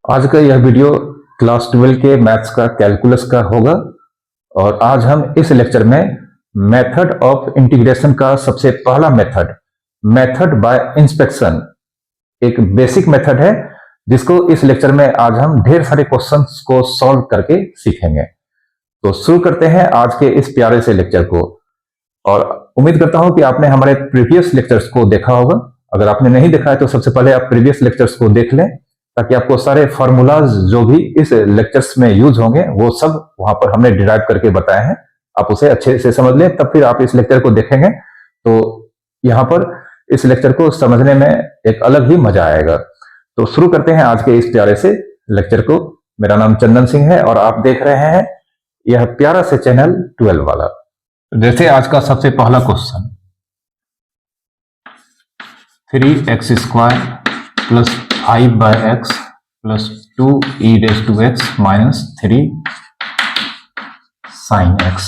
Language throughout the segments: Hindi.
आज का यह वीडियो क्लास 12 के मैथ्स का कैलकुलस का होगा और आज हम इस लेक्चर में मेथड ऑफ इंटीग्रेशन का सबसे पहला मेथड बाय इंस्पेक्शन एक बेसिक मेथड है जिसको इस लेक्चर में आज हम ढेर सारे क्वेश्चंस को सॉल्व करके सीखेंगे। तो शुरू करते हैं आज के इस प्यारे से लेक्चर को और उम्मीद करता हूं कि आपने हमारे प्रीवियस लेक्चर्स को देखा होगा। अगर आपने नहीं देखा है तो सबसे पहले आप प्रीवियस लेक्चर्स को देख लें ताकि आपको सारे फॉर्मूलाज जो भी इस लेक्चर्स में यूज होंगे वो सब वहां पर हमने डिराइव करके बताए हैं, आप उसे अच्छे से समझ लें, तब फिर आप इस लेक्चर को देखेंगे तो यहाँ पर इस लेक्चर को समझने में एक अलग ही मजा आएगा। तो शुरू करते हैं आज के इस प्यारे से लेक्चर को। मेरा नाम चंदन सिंह है और आप देख रहे हैं यह प्यारा से चैनल 12 वाला। जैसे आज का सबसे पहला question 3x² plus 5/x plus 2e⁻x minus 3 sin x।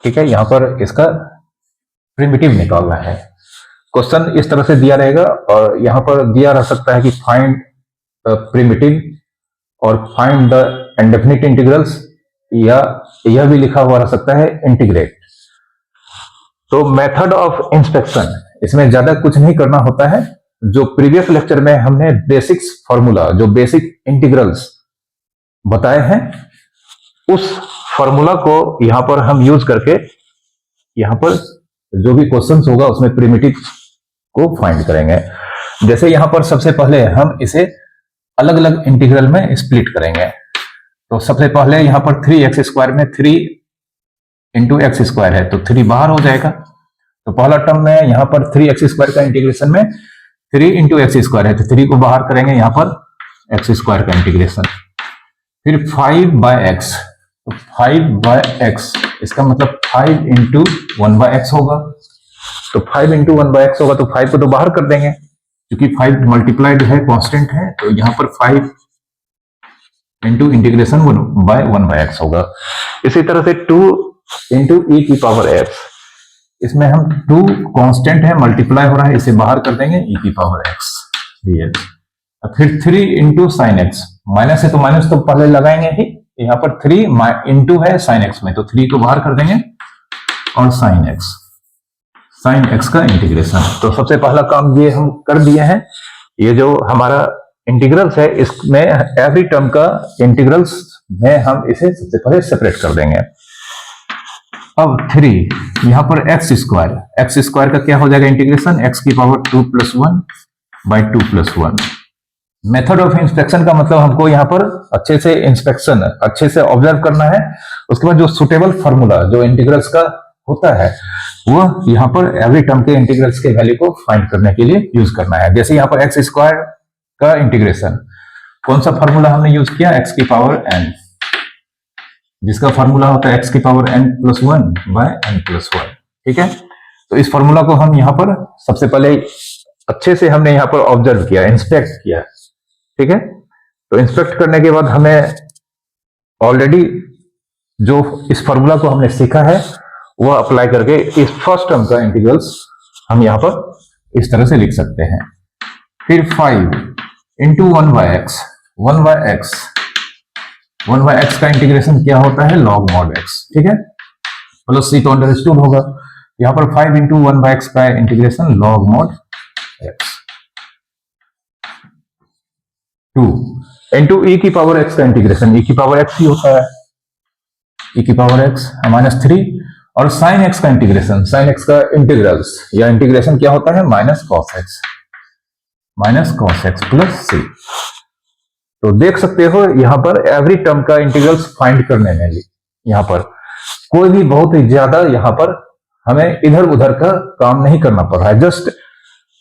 ठीक है, यहां पर इसका प्रिमिटिव निकालना है। क्वेश्चन इस तरह से दिया रहेगा और यहां पर दिया रह सकता है कि फाइंड द प्रिमिटिव और फाइंड द इंडेफिनिट इंटीग्रल्स, या यह भी लिखा हुआ रह सकता है इंटीग्रेट। तो मेथड ऑफ इंस्पेक्शन, इसमें ज्यादा कुछ नहीं करना होता है। जो प्रीवियस लेक्चर में हमने बेसिक्स फॉर्मूला, जो बेसिक इंटीग्रल्स बताए हैं, उस फॉर्मूला को यहां पर हम यूज करके यहां पर जो भी क्वेश्चंस होगा उसमें प्रिमिटिव को फाइंड करेंगे। जैसे यहां पर सबसे पहले हम इसे अलग अलग इंटीग्रल में स्प्लिट करेंगे। तो सबसे पहले यहां पर 3x² में 3 × x² है तो 3 बाहर हो जाएगा। तो पहला टर्म में यहां पर 3x² का इंटीग्रेशन में 3 × x² है तो 3 को बाहर करेंगे, यहां पर x² का इंटीग्रेशन। फिर 5/x, तो 5/x इसका मतलब 5 × 1/x होगा। तो 5 × 1/x होगा तो 5 को तो बाहर कर देंगे क्योंकि 5 मल्टीप्लाइड है, कांस्टेंट है, तो यहां पर 5 × इंटीग्रेशन 1/x होगा। इसी तरह से 2 × e⁻x, इसमें हम 2 कांस्टेंट है, मल्टीप्लाई हो रहा है, इसे बाहर कर देंगे e⁻x dx। फिर 3 × sin x, माइनस है तो माइनस तो पहले लगाएंगे ही, यहाँ पर 3 इंटू है sin x में, तो 3 को बाहर कर देंगे और sin x का इंटीग्रेशन। तो सबसे पहला काम ये हम कर दिए हैं। ये जो हमारा इंटीग्रल्स है इसमें एवरी टर्म का इंटीग्रल्स में हम इसे सबसे पहले सेपरेट कर देंगे। अब 3 यहां पर x² का क्या हो जाएगा integration, x⁻2 + 1/2 + 1। Method of inspection का मतलब हमको यहां पर अच्छे से इंस्पेक्शन, अच्छे से ऑब्जर्व करना है। उसके बाद जो सुटेबल फॉर्मूला जो इंटीग्रल्स का होता है वो यहां पर एवरी टर्म के इंटीग्रल्स के वैल्यू को फाइंड करने के लिए यूज करना है। जैसे यहां पर x² का इंटीग्रेशन, कौन सा फॉर्मूला हमने यूज किया, x⁻n, जिसका फॉर्मूला होता है x⁻n + 1/n+1। ठीक है, तो इस फॉर्मूला को हम यहां पर सबसे पहले अच्छे से हमने यहां पर ऑब्जर्व किया, इंस्पेक्ट किया। ठीक है, तो इंस्पेक्ट करने के बाद हमें ऑलरेडी जो इस फॉर्मूला को हमने सीखा है वह अप्लाई करके इस फर्स्ट टर्म का इंटीग्रल्स हम यहां पर इस तरह से लिख सकते हैं। फिर 5 × 1/x का इंटीग्रेशन क्या होता है, log mod x। ठीक है, प्लस c तो अंडरस्टूड होगा, यहां पर 5 × 1/x का integration log mod x। 2 × e⁻x का इंटीग्रेशन, e⁻x ही होता है, e⁻x -3, और sin x का इंटीग्रेशन, sin x का इंटीग्रल्स या इंटीग्रेशन क्या होता है, -cos x + c। तो देख सकते हो यहां पर एवरी टर्म का इंटीग्रल्स फाइंड करने में यहां पर कोई भी बहुत ही ज्यादा यहां पर हमें इधर उधर का काम नहीं करना पड़ रहा है। जस्ट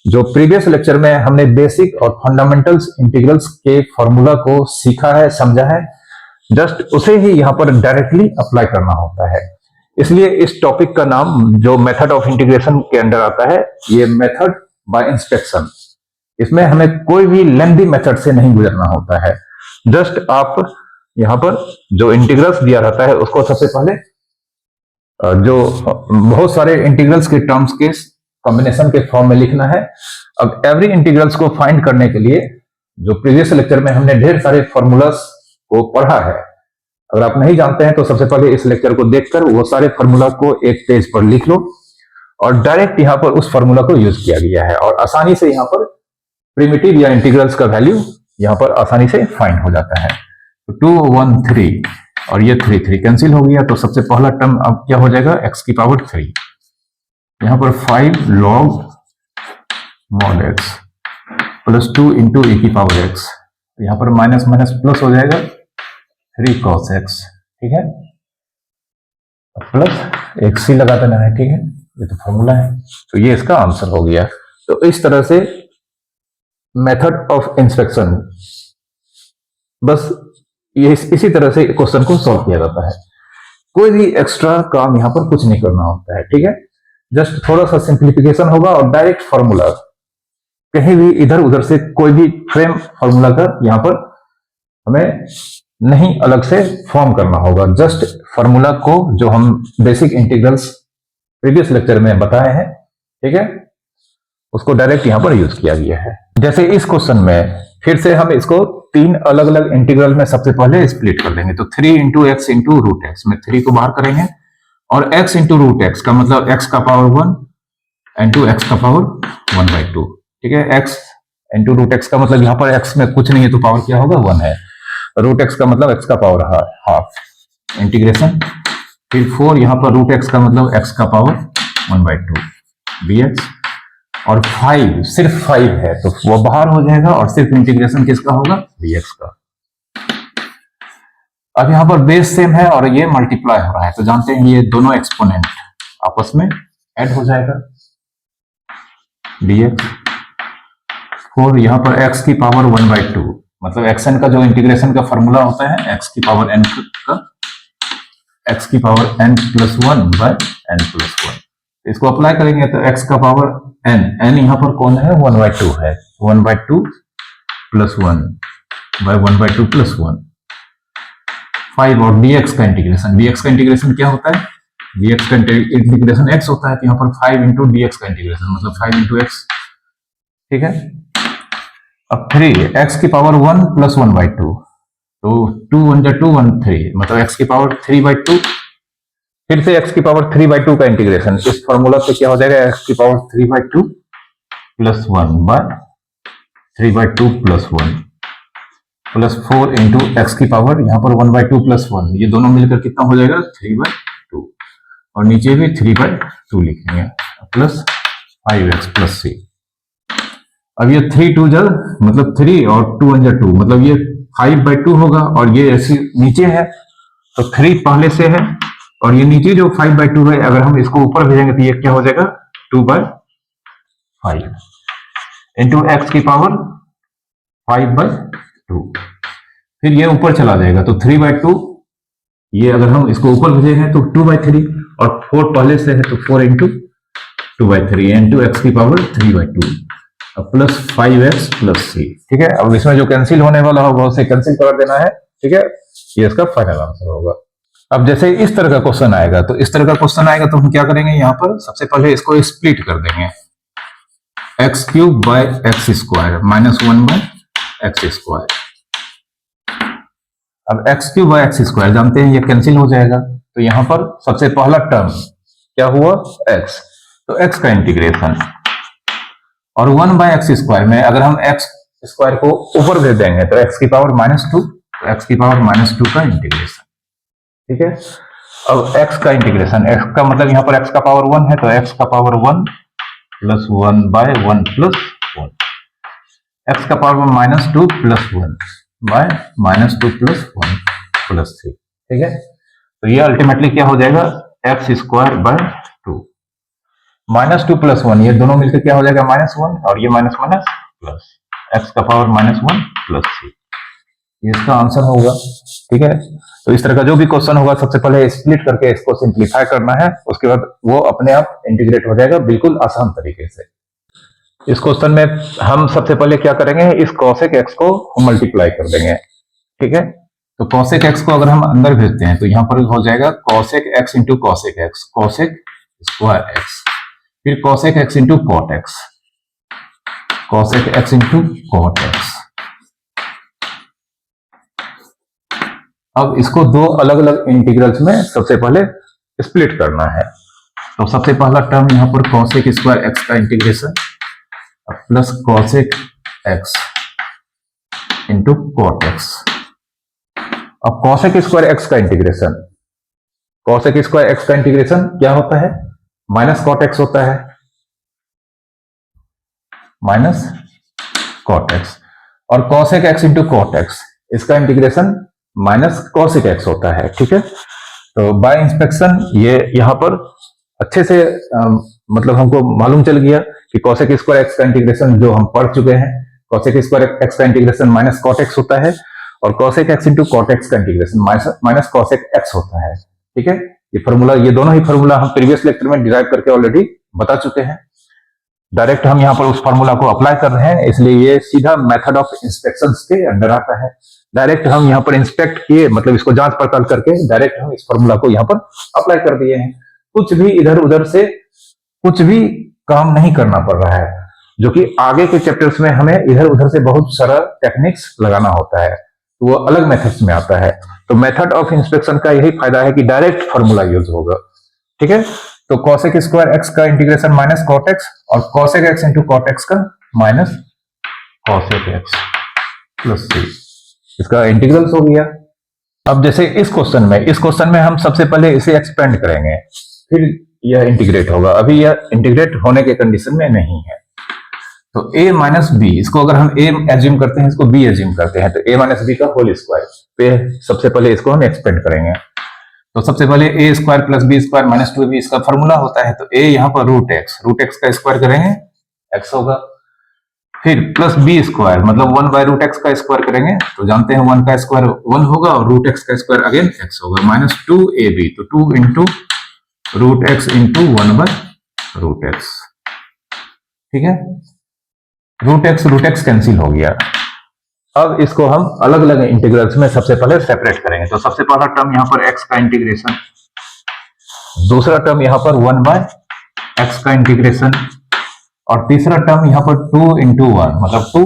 जो प्रीवियस लेक्चर में हमने बेसिक और फंडामेंटल्स इंटीग्रल्स के फॉर्मूला को सीखा है, समझा है, जस्ट उसे ही यहां पर डायरेक्टली अप्लाई करना होता है। इसलिए इस टॉपिक का नाम जो मेथड ऑफ इंटीग्रेशन के अंडर आता है, ये मेथड बाय इंस्पेक्शन। इसमें हमें कोई भी लेंथी मेथड से नहीं गुजरना होता है। जस्ट आप यहां पर जो इंटीग्रल्स दिया रहता है उसको सबसे पहले जो बहुत सारे इंटीग्रल्स के टर्म्स के कॉम्बिनेशन के फॉर्म में लिखना है। अब एवरी इंटीग्रल्स को फाइंड करने के लिए जो प्रीवियस लेक्चर में हमने ढेर सारे फॉर्मूलास को पढ़ा है, अगर आप नहीं जानते हैं तो सबसे पहले इस लेक्चर को देखकर वो सारे फॉर्मूला को एक पेज पर लिख लो और डायरेक्ट यहाँ पर उस फॉर्मूला को यूज किया गया है और आसानी से यहाँ पर प्रिमिटिव या इंटीग्रल्स का वैल्यू यहाँ पर आसानी से फाइंड हो जाता है। तो 2 1 3 और ये 3 3 कैंसिल हो गया, तो सबसे पहला टर्म अब क्या हो जाएगा, x की पावर 3, यहाँ पर 5 log mod x plus 2 into e की पावर x, यहाँ पर माइनस माइनस प्लस हो जाएगा 3 cos x, ठीक है, प्लस एक सी लगा देना है, ठीक है, ये तो फॉर्मूला है, तो ये इसका आंसर हो गया। तो इस तरह से मेथड ऑफ इंस्पेक्शन, बस ये इसी तरह से क्वेश्चन को सॉल्व किया जाता है। कोई भी एक्स्ट्रा काम यहाँ पर कुछ नहीं करना होता है, ठीक है, जस्ट थोड़ा सा सिंप्लीफिकेशन होगा और डायरेक्ट फॉर्मूला, कहीं भी इधर उधर से कोई भी फ्रेम फॉर्मूला का यहाँ पर हमें नहीं अलग से फॉर्म करना होगा, जस्ट फॉर्मूला को जो हम बेसिक इंटीग्रल्स प्रीवियस लेक्चर में बताए हैं, ठीक है, उसको डायरेक्ट यहाँ पर यूज किया गया है। जैसे इस क्वेश्चन में फिर से हम इसको 3 अलग अलग इंटीग्रल में सबसे पहले स्प्लिट कर देंगे। तो 3 into x into root x में 3 को बाहर करेंगे और x इंटू रूट एक्स का मतलब x का पावर 1 इंटू एक्स का पावर 1/2, ठीक है, x इंटू रूट एक्स का मतलब यहाँ पर x में कुछ नहीं है तो पावर क्या होगा 1 है, रूट एक्स का मतलब x का पावर हाफ इंटीग्रेशन, फिर 4 यहाँ पर रूट एक्स का मतलब x का पावर 1/2 dx और 5 सिर्फ 5 है तो वो बाहर हो जाएगा और सिर्फ इंटीग्रेशन किसका होगा, dx का। अब यहाँ पर बेस सेम है और ये मल्टीप्लाई हो रहा है, तो जानते हैं ये दोनों एक्सपोनेंट आपस में ऐड हो जाएगा, dx 4 यहाँ पर x की पावर 1/2 मतलब xn का जो इंटीग्रेशन का फॉर्मूला होता है x की पावर n का, x की power n plus 1 by n plus 1, इसको अप्लाई करेंगे तो x का पावर n यहाँ पर कौन है 1/2 है, 1/2 प्लस 1 बाय 1/2 प्लस 1, 5 और dx का इंटीग्रेशन क्या होता है, dx का इंटीग्रेशन x होता है, तो यहाँ पर 5 इंटू dx का इंटीग्रेशन मतलब 5 इंटू x, ठीक है। अब 3 x की पावर 1 प्लस 1/2 तो 2 1 जा 2 1 3 मतलब x की पावर 3/2, फिर से x की पावर 3/2 का इंटीग्रेशन, इस फॉर्मूला से क्या हो जाएगा x की power 3/2 plus 1 by 3/2 plus 1 plus 4 into x की पावर यहाँ पर 1/2 प्लस 1, ये दोनों मिलकर कितना हो जाएगा 3/2 और नीचे भी 3/2 लिखेंगे प्लस 5x प्लस c। अब ये 3 2 जा मतलब 3 और 2 1 जा 2 मतलब ये 5/2 होगा और ये ऐसे नीचे है तो 3 पहले से है और ये नीचे जो 5/2 है अगर हम इसको ऊपर भेजेंगे तो ये क्या हो जाएगा 2/5 इंटू एक्स की पावर 5/2, फिर ये ऊपर चला जाएगा तो 3/2, ये अगर हम इसको ऊपर भेजेंगे तो 2/3 और 4 पहले से है तो 4 इंटू 2/3 इंटू एक्स की power 3/2 plus 5x plus c, ठीक है। अब इसमें जो कैंसिल होने वाला होगा उसे कैंसिल कर देना है, ठीक है, ये इसका फाइनल आंसर होगा। अब जैसे इस तरह का क्वेश्चन आएगा तो हम क्या करेंगे, यहाँ पर सबसे पहले इसको स्प्लिट कर देंगे, x³ by x square minus 1 by x square. अब x³ बाय एक्स स्क्वायर जानते हैं ये कैंसिल हो जाएगा, तो यहाँ पर सबसे पहला टर्म क्या हुआ x, तो x का इंटीग्रेशन और 1 बाय एक्स स्क्वायर में अगर हम एक्स स्क्वायर को ऊपर भेज देंगे तो x की पावर -2, तो x की पावर -2 का इंटीग्रेशन, ठीक है। अब x का इंटीग्रेशन, x का मतलब यहाँ पर x का पावर 1 है तो x का power 1 plus 1 by 1 plus 1, x का power -2 plus 1 by -2 plus 1 plus 3, ठीक है। तो ये अल्टीमेटली क्या हो जाएगा x स्क्वायर बाय 2, -2 प्लस 1 ये दोनों मिलकर क्या हो जाएगा -1 और ये माइनस माइनस प्लस x का पावर -1 प्लस 3, ये इसका आंसर होगा, ठीक है। तो इस तरह का जो भी क्वेश्चन होगा सबसे पहले स्प्लिट करके इसको सिंप्लीफाई करना है, उसके बाद वो अपने आप इंटीग्रेट हो जाएगा बिल्कुल आसान तरीके से। इस क्वेश्चन में हम सबसे पहले क्या करेंगे, इस cosec x को मल्टीप्लाई कर देंगे, ठीक है। तो cosec x को अगर हम अंदर भेजते हैं तो यहाँ पर हो जाएगा cosec x into cosec x, cosec square x, फिर cosec x into cot x, cosec x into cot x, अब इसको दो अलग अलग इंटीग्रल्स में सबसे पहले स्प्लिट करना है। तो सबसे पहला टर्म यहाँ पर cosec स्क्वायर एक्स का integration plus cosec x into cot x. अब cosec स्क्वायर एक्स का इंटीग्रेशन, cosec स्क्वायर एक्स का इंटीग्रेशन क्या होता है? माइनस कॉट एक्स होता है, माइनस कॉट एक्स। और cosec x into cot x, इसका इंटीग्रेशन माइनस cosec एक्स होता है। ठीक है, तो बाय इंस्पेक्शन ये यहां पर अच्छे से मतलब हमको मालूम चल गया कि cosec स्क्वायर एक्स का इंटीग्रेशन जो हम पढ़ चुके हैं, cosec स्क्वायर एक्स का इंटीग्रेशन माइनस कॉट एक्स होता है और cosec x into cot x का इंटीग्रेशन माइनस cosec एक्स होता है। ठीक है, ये फॉर्मूला, ये दोनों ही फॉर्मूला हम प्रीवियस लेक्चर में डिराइव करके ऑलरेडी बता चुके हैं। डायरेक्ट हम यहाँ पर उस फॉर्मूला को अप्लाई कर रहे हैं, इसलिए ये सीधा मेथड ऑफ इंस्पेक्शन के अंडर आता है। डायरेक्ट हम यहाँ पर इंस्पेक्ट किए, मतलब इसको जांच पड़ताल करके डायरेक्ट हम इस फॉर्मूला को यहाँ पर अप्लाई कर दिए हैं। कुछ भी इधर उधर से कुछ भी काम नहीं करना पड़ रहा है, जो कि आगे के चैप्टर्स में हमें इधर उधर से बहुत सारा टेक्निक्स लगाना होता है, तो वो अलग मेथड्स में आता है। तो मेथड ऑफ इंस्पेक्शन का यही फायदा है कि डायरेक्ट फॉर्मूला यूज होगा। ठीक है, तो cosec स्क्वायर एक्स का इंटीग्रेशन माइनस कॉट एक्स और cosec x into cot x का minus cosec x plus C, इसका इंटीग्रल्स हो गया। अब जैसे इस क्वेश्चन में हम सबसे पहले इसे एक्सपेंड करेंगे, फिर यह इंटीग्रेट होगा। अभी यह इंटीग्रेट होने के कंडीशन में नहीं है। तो a माइनस बी, इसको अगर हम a एज्यूम करते हैं, इसको b एज्यूम करते हैं, तो a माइनस बी का होल स्क्वायर पे सबसे पहले इसको हम एक्सपेंड करेंगे। तो सबसे पहले a square plus B square minus 2ab इसका फॉर्मूला होता है। तो a यहाँ पर रूट एक्स का स्क्वायर करेंगे x होगा, फिर प्लस बी स्क्वायर मतलब 1 बाय रूट एक्स का स्क्वायर करेंगे, तो जानते हैं 1 का स्क्वायर 1 होगा और रूट एक्स का स्क्वायर अगेन x होगा, माइनस 2ab, तो 2 into root x into 1 by root x. ठीक है, रूट एक्स कैंसिल हो गया। अब इसको हम अलग अलग इंटीग्रल्स में सबसे पहले सेपरेट करेंगे। तो सबसे पहला टर्म यहाँ पर x का इंटीग्रेशन, दूसरा टर्म यहाँ पर 1 बाय एक्स का इंटीग्रेशन और तीसरा टर्म यहाँ पर 2 इंटू 1 मतलब 2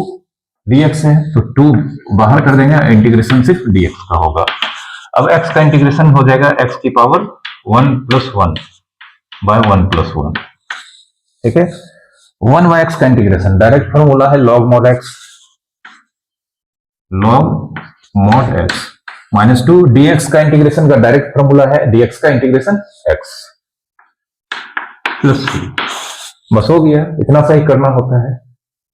dx है, तो 2 बाहर कर देंगे, इंटीग्रेशन सिर्फ dx का होगा। अब x का इंटीग्रेशन हो जाएगा x की पावर 1 प्लस 1 बाय 1 प्लस 1। ठीक है, 1 बाय एक्स का इंटीग्रेशन डायरेक्ट फॉर्मूला है log mod x, log mod x minus 2 dx का इंटीग्रेशन का डायरेक्ट फॉर्मूला है dx का इंटीग्रेशन x प्लस 3। बस हो गया, इतना सा ही करना होता है।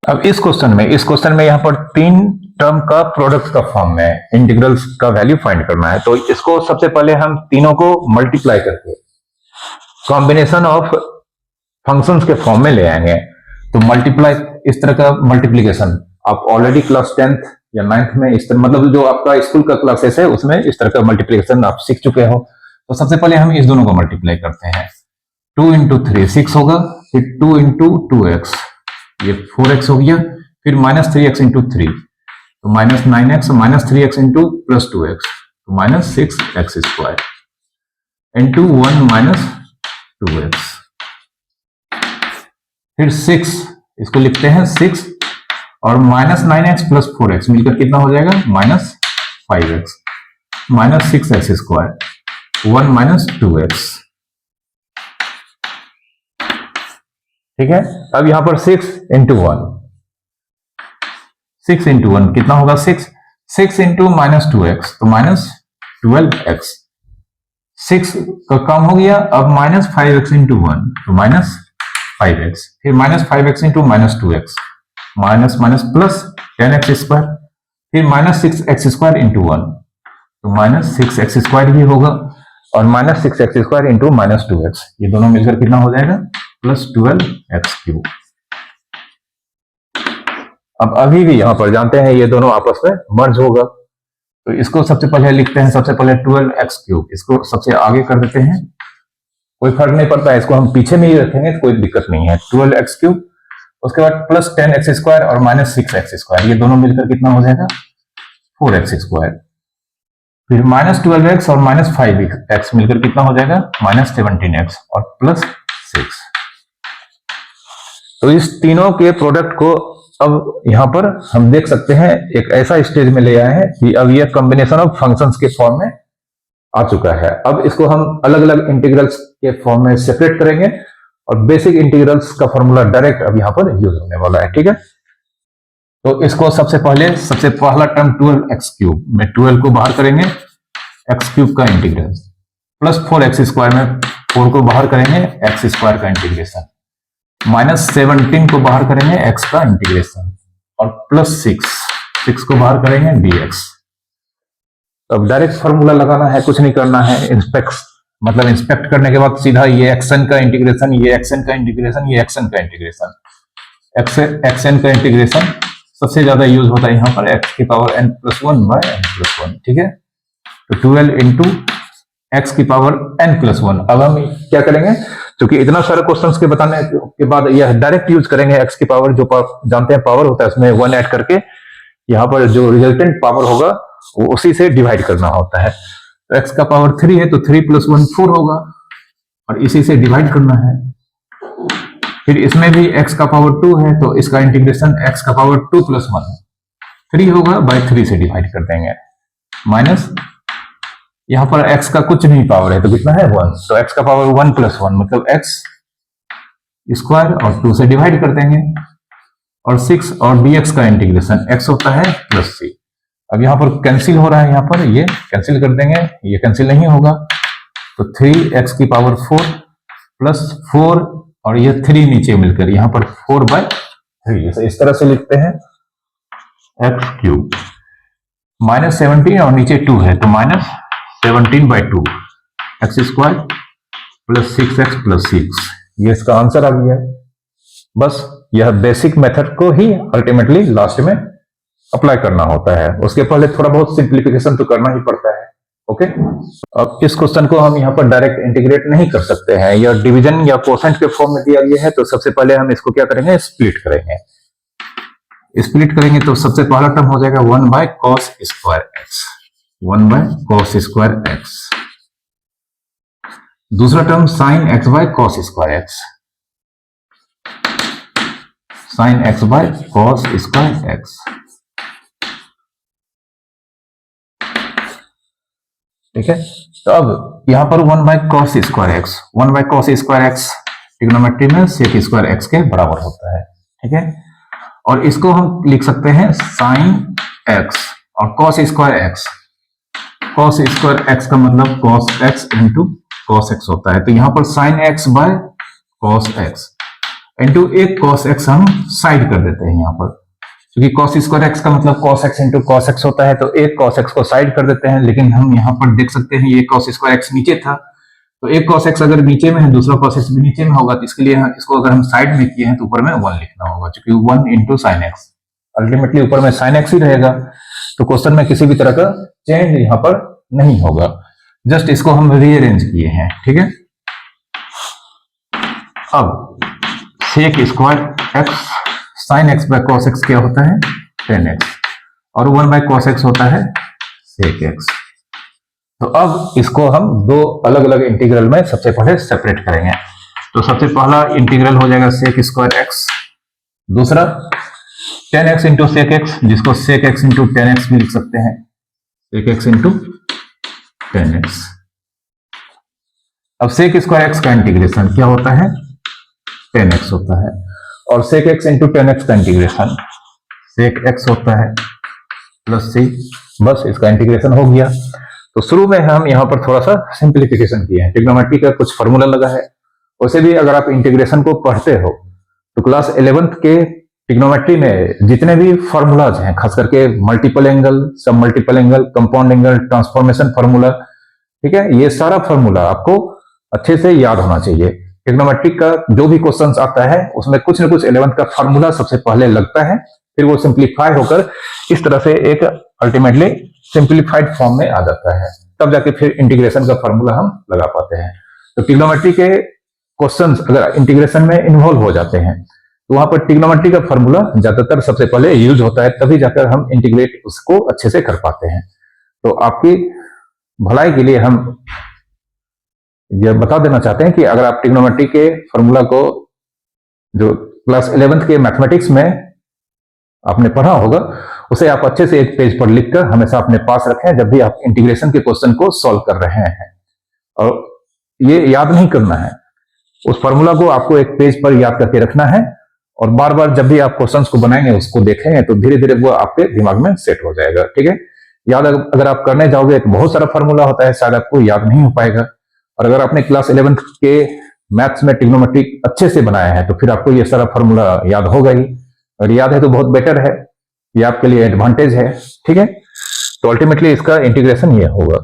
अब इस क्वेश्चन में यहाँ पर 3 टर्म का प्रोडक्ट का फॉर्म में इंटीग्रल्स का वैल्यू फाइंड करना है। तो इसको सबसे पहले हम तीनों को मल्टीप्लाई करके कॉम्बिनेशन ऑफ फंक्शंस के फॉर्म में ले आएंगे। तो मल्टीप्लाई, इस तरह का मल्टीप्लीकेशन आप ऑलरेडी क्लास 10th या 9th में इस तरह, मतलब जो आपका स्कूल का क्लासेस है उसमें इस तरह का मल्टीप्लीकेशन आप सीख चुके हो। तो सबसे पहले हम इस दोनों को मल्टीप्लाई करते हैं। 2 इंटू 3 6 होगा, फिर 2 इंटू 2x ये 4x हो गया, फिर माइनस 3x इंटू 3 तो minus 9x, minus 3x into plus 2x तो minus 6x square into 1 minus 2x, फिर 6 इसको लिखते हैं 6 और माइनस 9x प्लस 4x मिलकर कितना हो जाएगा minus 5x minus 6x square 1 minus 2x। ठीक है, अब यहां पर 6 इंटू 1, 6 इंटू 1 कितना होगा 6 इंटू माइनस 2x तो माइनस 12x, 6 का काम हो गया। अब माइनस 5x इंटू 1 तो माइनस 5x, फिर minus 5x into minus 2x minus minus plus 10x square, फिर माइनस 6x स्क्वायर इंटू 1 तो माइनस 6x स्क्वायर ही होगा और minus 6x square into minus 2x ये दोनों मिलकर कितना हो जाएगा प्लस 12x क्यूब। अब अभी भी यहां पर जानते हैं ये दोनों आपस में मर्ज होगा, तो इसको सबसे पहले लिखते हैं, सबसे पहले 12x क्यूब इसको सबसे आगे कर देते हैं, कोई फर्क नहीं पड़ता है, इसको हम पीछे में ही रखेंगे तो कोई दिक्कत नहीं है। 12x क्यूब, उसके बाद प्लस 10x स्क्वायर और माइनस 6x स्क्वायर ये दोनों मिलकर कितना हो जाएगा 4x स्क्वायर, फिर माइनस 12x और माइनस 5x मिलकर कितना हो जाएगा माइनस 17x और प्लस 6। तो इस तीनों के प्रोडक्ट को अब यहाँ पर हम देख सकते हैं एक ऐसा स्टेज में ले आए हैं कि अब ये कॉम्बिनेशन ऑफ फंक्शंस के फॉर्म में आ चुका है। अब इसको हम अलग अलग इंटीग्रल्स के फॉर्म में सेपरेट करेंगे और बेसिक इंटीग्रल्स का फॉर्मूला डायरेक्ट अब यहाँ पर यूज होने वाला है। ठीक है, तो इसको सबसे पहला टर्म 12x³ में 12 को बाहर करेंगे, x³ का इंटीग्रल प्लस 4x² में 4 को बाहर करेंगे, x² का इंटीग्रेशन माइनस 17 को बाहर करेंगे, x का इंटीग्रेशन और प्लस 6 को बाहर करेंगे, dx। अब डायरेक्ट फॉर्मूला लगाना है, कुछ नहीं करना है। इंस्पेक्ट करने के बाद सीधा ये xn का इंटीग्रेशन, ये xn का इंटीग्रेशन, ये xn का इंटीग्रेशन, xn का इंटीग्रेशन सबसे ज्यादा यूज होता है यहाँ पर x⁻n+1/n+1। ठीक है, तो 12 इंटू x⁻n+1। अब हम क्या करेंगे, क्योंकि इतना सारे क्वेश्चंस के बताने के बाद यह डायरेक्ट यूज करेंगे x की पावर, जो जानते हैं पावर होता है उसमें 1 ऐड करके यहाँ पर जो रिजल्टेंट पावर होगा वो उसी से डिवाइड करना होता है। तो x का पावर 3 है तो 3 + 1 4 होगा और इसी से डिवाइड करना है। फिर इसमें भी x का पावर 2 है तो इसका इंटीग्रेशन x का पावर 2 + 1 3 होगा, बाय 3 से डिवाइड कर देंगे, माइनस यहाँ पर x का कुछ नहीं पावर है तो कितना है 1, तो x का पावर 1 + 1 मतलब x² और 2 से डिवाइड कर देंगे और 6 और dx का इंटीग्रेशन x होता है +c। अब यहाँ पर कैंसिल हो रहा है, यहाँ पर ये कैंसिल कर देंगे, ये कैंसिल नहीं होगा तो 3x⁴ प्लस 4 और ये 3 नीचे मिलकर यहाँ पर 4/3 इस तरह से लिखते हैं x³ माइनस 17 और नीचे 2 है तो -17/2 x² प्लस 6x प्लस 6, ये इसका आंसर आ गया। बस यह बेसिक मेथड को ही अल्टीमेटली लास्ट में अप्लाई करना होता है, उसके पहले थोड़ा बहुत सिंप्लीफिकेशन तो करना ही पड़ता है। ओके, अब इस क्वेश्चन को हम यहाँ पर डायरेक्ट इंटीग्रेट नहीं कर सकते हैं, यह डिवीजन या कोसेंट के फॉर्म में दिया गया है, तो सबसे पहले हम इसको क्या करेंगे, स्प्लिट करेंगे। स्प्लिट करेंगे तो सबसे पहला टर्म हो जाएगा 1/cos²x, 1/cos²x। दूसरा term sin x/cos²x, sin x/cos²x। ठीक है, तो अब यहां पर 1/cos²x, 1/cos² ट्रिग्नोमेट्री में sec²x के बराबर होता है। ठीक है, और इसको हम लिख सकते हैं sin x और cos²x, cos²x का मतलब cos x into cos x होता है, तो यहां पर sin x/cos x इंटू एक cos x हम साइड कर देते हैं यहाँ पर, क्योंकि cos²x का मतलब cos x into cos x होता है, तो एक cos x को साइड कर देते हैं। लेकिन हम यहाँ पर देख सकते हैं ये cos²x नीचे था, तो एक cos x अगर नीचे में है दूसरा cos x भी नीचे में होगा, तो इसके लिए इसको अगर हम साइड में किए हैं तो ऊपर में 1 लिखना होगा, क्योंकि 1 इंटू sin x, अल्टीमेटली ऊपर में sin x ही रहेगा, तो क्वेश्चन में किसी भी तरह का चेंज यहाँ पर नहीं होगा, जस्ट इसको हम रीअरेंज किए हैं। ठीक है, अब sec²x sin x/cos x क्या होता है, tan x, और 1/cos x होता है sec x। तो अब इसको हम दो अलग अलग इंटीग्रल में सबसे पहले सेपरेट करेंगे। तो सबसे पहला इंटीग्रल हो जाएगा sec²x, दूसरा tan x into sec x, जिसको sec x into tan x भी लिख सकते हैं, sec x into tan x। अब sec²x का इंटीग्रेशन क्या होता है, tan x होता है, और sec x into tan x का इंटीग्रेशन sec x होता है प्लस c, बस इसका इंटीग्रेशन हो गया। तो शुरू में हम यहाँ पर थोड़ा सा सिंप्लीफिकेशन किए हैं, ट्रिग्नोमेट्री का कुछ फॉर्मूला लगा है, वैसे भी अगर आप इंटीग्रेशन को पढ़ते हो तो क्लास 11th के ट्रिग्नोमेट्री में जितने भी फॉर्मूलाज हैं, खास करके मल्टीपल एंगल, सब multiple angle, compound angle, transformation formula, ठीक है, ये सारा फॉर्मूला आपको अच्छे से याद होना चाहिए। ट्रिग्नोमेट्री का जो भी क्वेश्चंस आता है उसमें कुछ न कुछ 11th का फॉर्मूला सबसे पहले लगता है, फिर वो सिंप्लीफाई होकर इस तरह से एक अल्टीमेटली सिंप्लीफाइड फॉर्म में आ जाता है, तब जाके फिर इंटीग्रेशन का फॉर्मूला हम लगा पाते हैं। तो ट्रिग्नोमेट्री के क्वेश्चंस अगर इंटीग्रेशन में इन्वॉल्व हो जाते हैं तो वहां पर ट्रिग्नोमेट्री का फॉर्मूला ज्यादातर सबसे पहले यूज होता है, तभी जाकर हम इंटीग्रेट उसको अच्छे से कर पाते हैं। तो आपकी भलाई के लिए हम यह बता देना चाहते हैं कि अगर आप ट्रिग्नोमेट्री के फॉर्मूला को जो क्लास 11th के मैथमेटिक्स में आपने पढ़ा होगा, उसे आप अच्छे से एक पेज पर लिखकर हमेशा अपने पास रखें जब भी आप इंटीग्रेशन के क्वेश्चन को सॉल्व कर रहे हैं। और ये याद नहीं करना है, उस फॉर्मूला को आपको एक पेज पर याद करके रखना है, और बार बार जब भी आप क्वेश्चंस को बनाएंगे उसको देखेंगे तो धीरे धीरे वो आपके दिमाग में सेट हो जाएगा। ठीक है, याद अगर आप करने जाओगे तो बहुत सारा फॉर्मूला होता है, शायद आपको याद नहीं हो पाएगा। और अगर आपने क्लास 11th के मैथ्स में ट्रिग्नोमेट्री अच्छे से बनाया है तो फिर आपको ये सारा फॉर्मूला याद होगा ही। अगर याद है तो बहुत बेटर है, ये आपके लिए एडवांटेज है। ठीक है, तो अल्टीमेटली इसका इंटीग्रेशन ये होगा।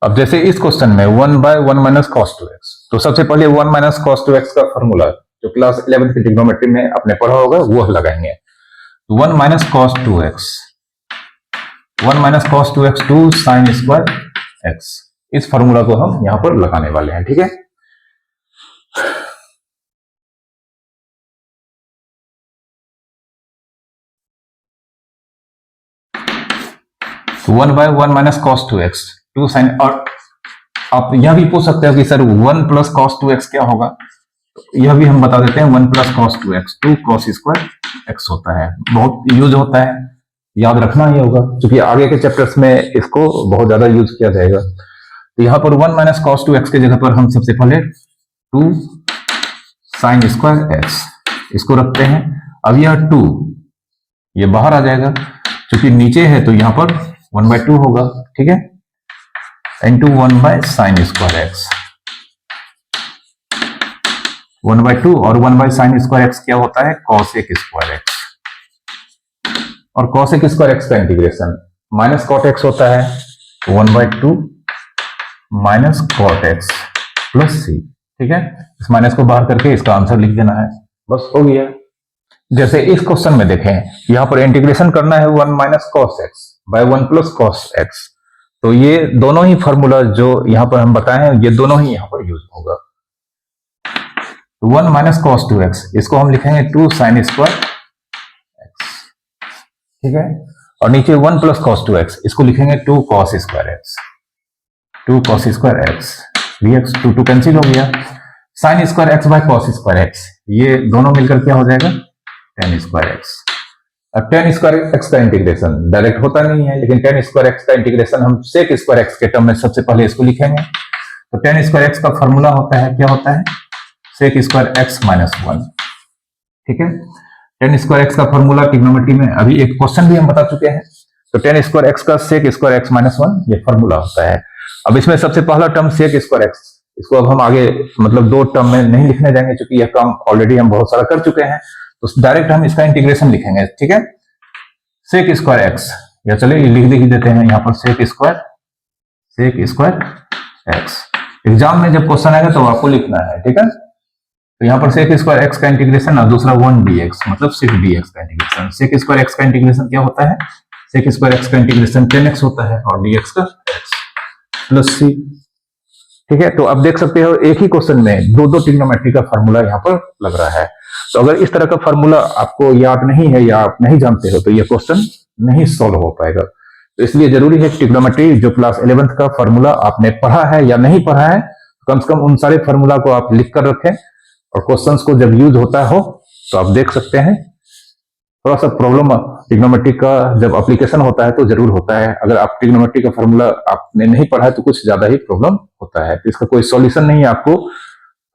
अब जैसे इस क्वेश्चन में 1/1 माइनस कॉस 2x, तो सबसे पहले 1 माइनस कॉस 2x का फॉर्मूला जो क्लास 11th की ट्रिग्नोमेट्री में आपने पढ़ा होगा वो लगाएंगे। 1 minus cos 2x, 1 minus cos 2x 2 sine square x, इस फॉर्मूला को हम यहां पर लगाने वाले हैं। ठीक है, तो 1/1 माइनस कॉस 2x 2 साइन, और आप यह भी पूछ सकते हो कि सर 1 प्लस कॉस 2x क्या होगा, तो यह भी हम बता देते हैं 1 plus cos 2x 2 cos square x होता है। बहुत यूज होता है, याद रखना ही होगा क्योंकि आगे के चैप्टर्स में इसको बहुत ज्यादा यूज किया जाएगा। तो यहां पर 1 माइनस कॉस 2x के जगह पर हम सबसे पहले 2 साइन स्क्वायर x इसको रखते हैं। अब यह 2 ये बाहर आ जाएगा, क्योंकि नीचे है तो यहां पर 1/2 होगा। ठीक है, into 1 by sign square x, 1/2 और 1 बाय साइन स्क्वायर एक्स क्या होता है, कॉसेक स्क्वायर एक्स। और कॉसेक स्क्वायर एक्स का इंटीग्रेशन माइनस कॉट एक्स होता है, 1/2 माइनस कॉट एक्स प्लस सी। ठीक है, इस माइनस को बाहर करके इसका आंसर लिख देना है, बस हो गया। जैसे इस क्वेश्चन में देखें, यहां पर इंटीग्रेशन करना है 1 minus cos x by 1 plus cos x, तो ये दोनों ही फॉर्मूला जो यहां पर हम बताए हैं ये दोनों ही यहां पर यूज होगा। 1 माइनस कॉस 2x इसको हम लिखेंगे 2 साइन स्क्वायर एक्स। ठीक है, और नीचे 1 प्लस कॉस 2x इसको लिखेंगे 2 cos square x, 2 cos square x dx, 2 2 cancel हो गया। Sign square x by cos square x, ये दोनों मिलकर क्या हो जाएगा, tan स्क्वायर एक्स। अब tan स्क्वायर एक्स का इंटीग्रेशन डायरेक्ट होता नहीं है, लेकिन tan स्क्वायर एक्स का इंटीग्रेशन हम sec स्क्वायर एक्स के टर्म में सबसे पहले इसको लिखेंगे। तो tan स्क्वायर एक्स का फॉर्मूला होता है, क्या होता है, sec स्क्वायर एक्स माइनस 1। ठीक है, tan स्क्वायर एक्स का फॉर्मूला ट्रिग्नोमेट्री में अभी एक क्वेश्चन भी हम बता चुके हैं। तो tan स्क्वायर एक्स का sec स्क्वायर एक्स माइनस 1 ये फॉर्मूला होता है। अब इसमें सबसे पहला टर्म sec स्क्वायर एक्स, इसको अब हम आगे मतलब दो टर्म में नहीं लिखने जाएंगे क्योंकि यह काम ऑलरेडी हम बहुत सारा कर चुके हैं, तो डायरेक्ट हम इसका इंटीग्रेशन लिखेंगे। ठीक है, सेक स्क्वायर एक्स, या चलिए ये लिख ही देते हैं यहाँ पर सेक स्क्वायर एक्स। एग्जाम में जब क्वेश्चन आएगा तो आपको लिखना है। ठीक है, तो यहाँ पर सेक स्क्वायर एक्स का इंटीग्रेशन और दूसरा 1 dx मतलब 6 dx का इंटीग्रेशन। सेक स्क्वायर एक्स का इंटीग्रेशन क्या होता है, सेक स्क्वायर एक्स का इंटीग्रेशन 10x होता है और dx का x प्लस c। ठीक है, तो अब देख सकते हो एक ही क्वेश्चन में दो दो ट्रिग्नोमेट्री का फॉर्मूला यहाँ पर लग रहा है। तो अगर इस तरह का फॉर्मूला आपको याद नहीं है या आप नहीं जानते हो तो ये क्वेश्चन नहीं सॉल्व हो पाएगा। तो इसलिए जरूरी है ट्रिग्नोमेट्री जो क्लास 11th का फॉर्मूला आपने पढ़ा है या नहीं पढ़ा है, कम से कम उन सारे फॉर्मूला को आप लिख कर रखें, और क्वेश्चंस को जब यूज होता हो तो आप देख सकते हैं। थोड़ा सा प्रॉब्लम ट्रिग्नोमेट्री का जब एप्लीकेशन होता है तो जरूर होता है। अगर आप ट्रिग्नोमेट्री का फॉर्मूला आपने नहीं पढ़ा है तो कुछ ज्यादा ही प्रॉब्लम होता है, तो इसका कोई सॉल्यूशन नहीं है, आपको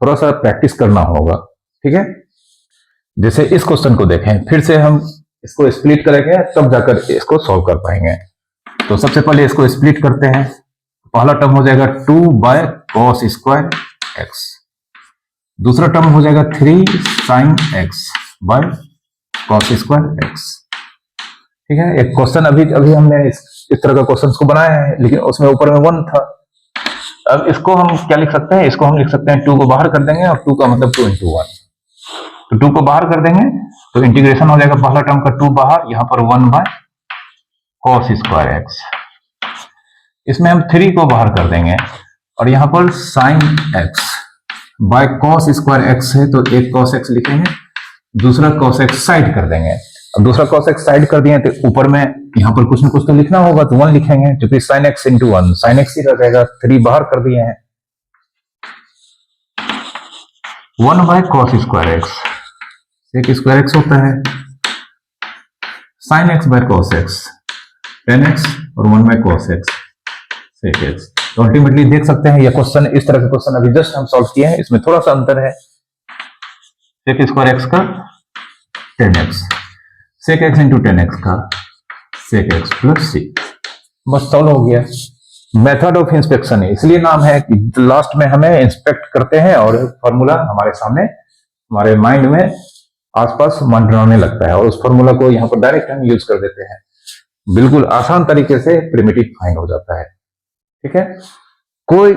थोड़ा सा प्रैक्टिस करना होगा। ठीक है, जैसे इस क्वेश्चन को देखें, फिर से हम इसको स्प्लिट करेंगे तब जाकर इसको सॉल्व कर पाएंगे। तो सबसे पहले इसको स्प्लिट करते हैं। पहला टर्म हो जाएगा 2 बाय कॉस स्क्वायर एक्स, दूसरा टर्म हो जाएगा 3 sign x by cos square x. ठीक है, एक क्वेश्चन अभी हमने इस तरह का क्वेश्चन को बनाया है, लेकिन उसमें ऊपर में 1 था। अब इसको हम क्या लिख सकते हैं, इसको हम लिख सकते हैं 2 को बाहर कर देंगे और 2 का मतलब 2 into 1, तो 2 को बाहर कर देंगे तो इंटीग्रेशन हो जाएगा पहला टर्म का 2 बाहर, यहां पर 1 बाय कॉस स्क्वायर एक्स। इसमें हम 3 को बाहर कर देंगे और यहां पर sign x by cos square x है, तो एक कॉस एक्स लिखेंगे, दूसरा कॉस एक्स साइड कर देंगे। अब दूसरा कॉस एक्स साइड कर दिए तो ऊपर में यहां पर कुछ ना कुछ तो लिखना होगा, तो 1 लिखेंगे, क्योंकि sine x into 1 sine x ही रह जाएगा, 3 बाहर कर दिए हैं, 1 by cos square x, sec square x होता है, sine x by cos x, tan x और 1 by cos x sec x. तो अल्टीमेटली देख सकते हैं ये क्वेश्चन, इस तरह के क्वेश्चन अभी जस्ट हम सॉल्व किए हैं, इसमें थोड़ा सा अंतर है। सेक स्क्वायर एक्स का tan x, sec x into tan x का सेक एक्स प्लस सी, बस सॉल्व हो गया। मेथड ऑफ इंस्पेक्शन है, इसलिए नाम है कि लास्ट में हमें इंस्पेक्ट करते हैं और फॉर्मूला हमारे सामने, हमारे माइंड में आसपास मंडराने लगता है और उस फॉर्मूला को यहाँ पर डायरेक्ट हम यूज कर देते हैं। बिल्कुल आसान तरीके से प्रिमिटिव फाइंड हो जाता है। ठीक है, कोई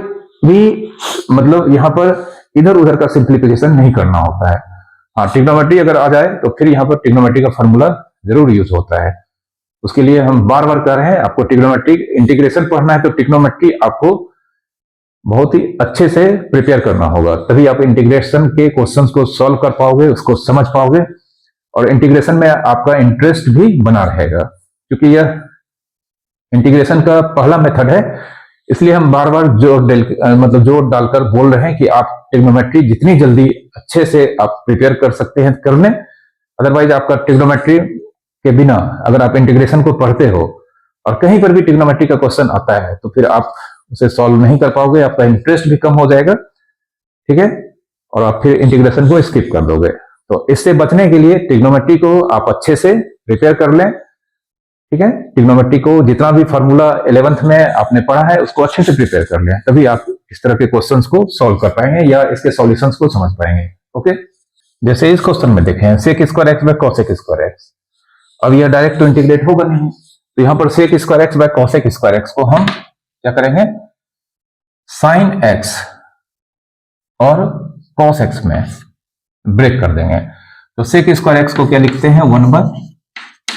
भी मतलब यहाँ पर इधर उधर का सिंप्लीफिकेशन नहीं करना होता है। हाँ, ट्रिग्नोमेट्री अगर आ जाए तो फिर यहाँ पर ट्रिग्नोमेट्री का फॉर्मूला जरूर यूज होता है। उसके लिए हम बार बार कह रहे हैं, आपको ट्रिग्नोमेट्री इंटीग्रेशन पढ़ना है तो ट्रिग्नोमेट्री आपको बहुत ही अच्छे से प्रिपेयर करना होगा, तभी आप इंटीग्रेशन के क्वेश्चंस को सॉल्व कर पाओगे, उसको समझ पाओगे और इंटीग्रेशन में आपका इंटरेस्ट भी बना रहेगा, क्योंकि यह इंटीग्रेशन का पहला मेथड है। इसलिए हम बार बार जोर डालकर बोल रहे हैं कि आप ट्रिग्नोमेट्री जितनी जल्दी अच्छे से आप प्रिपेयर कर सकते हैं कर लें। अदरवाइज आपका ट्रिग्नोमेट्री के बिना अगर आप इंटीग्रेशन को पढ़ते हो और कहीं पर भी ट्रिग्नोमेट्री का क्वेश्चन आता है तो फिर आप उसे सॉल्व नहीं कर पाओगे, आपका इंटरेस्ट भी कम हो जाएगा। ठीक है, और आप फिर इंटीग्रेशन को स्किप कर दोगे। तो इससे बचने के लिए ट्रिग्नोमेट्री को आप अच्छे से प्रिपेयर कर लें। ठीक है, ट्रिग्नोमेट्री को जितना भी फॉर्मूला 11th में आपने पढ़ा है उसको अच्छे से प्रिपेयर कर लें, तभी आप इस तरह के क्वेश्चंस को सॉल्व कर पाएंगे या इसके सॉल्यूशंस को समझ पाएंगे। ओके, जैसे इस क्वेश्चन में देखें sec square x by cosec square x, अब यह डायरेक्ट तो इंटीग्रेट होगा नहीं, तो यहां पर sec square x by cosec square x को हम क्या करेंगे, साइन एक्स और कॉस एक्स में ब्रेक कर देंगे। तो सेक स्क्वायर एक्स को क्या लिखते हैं, 1 by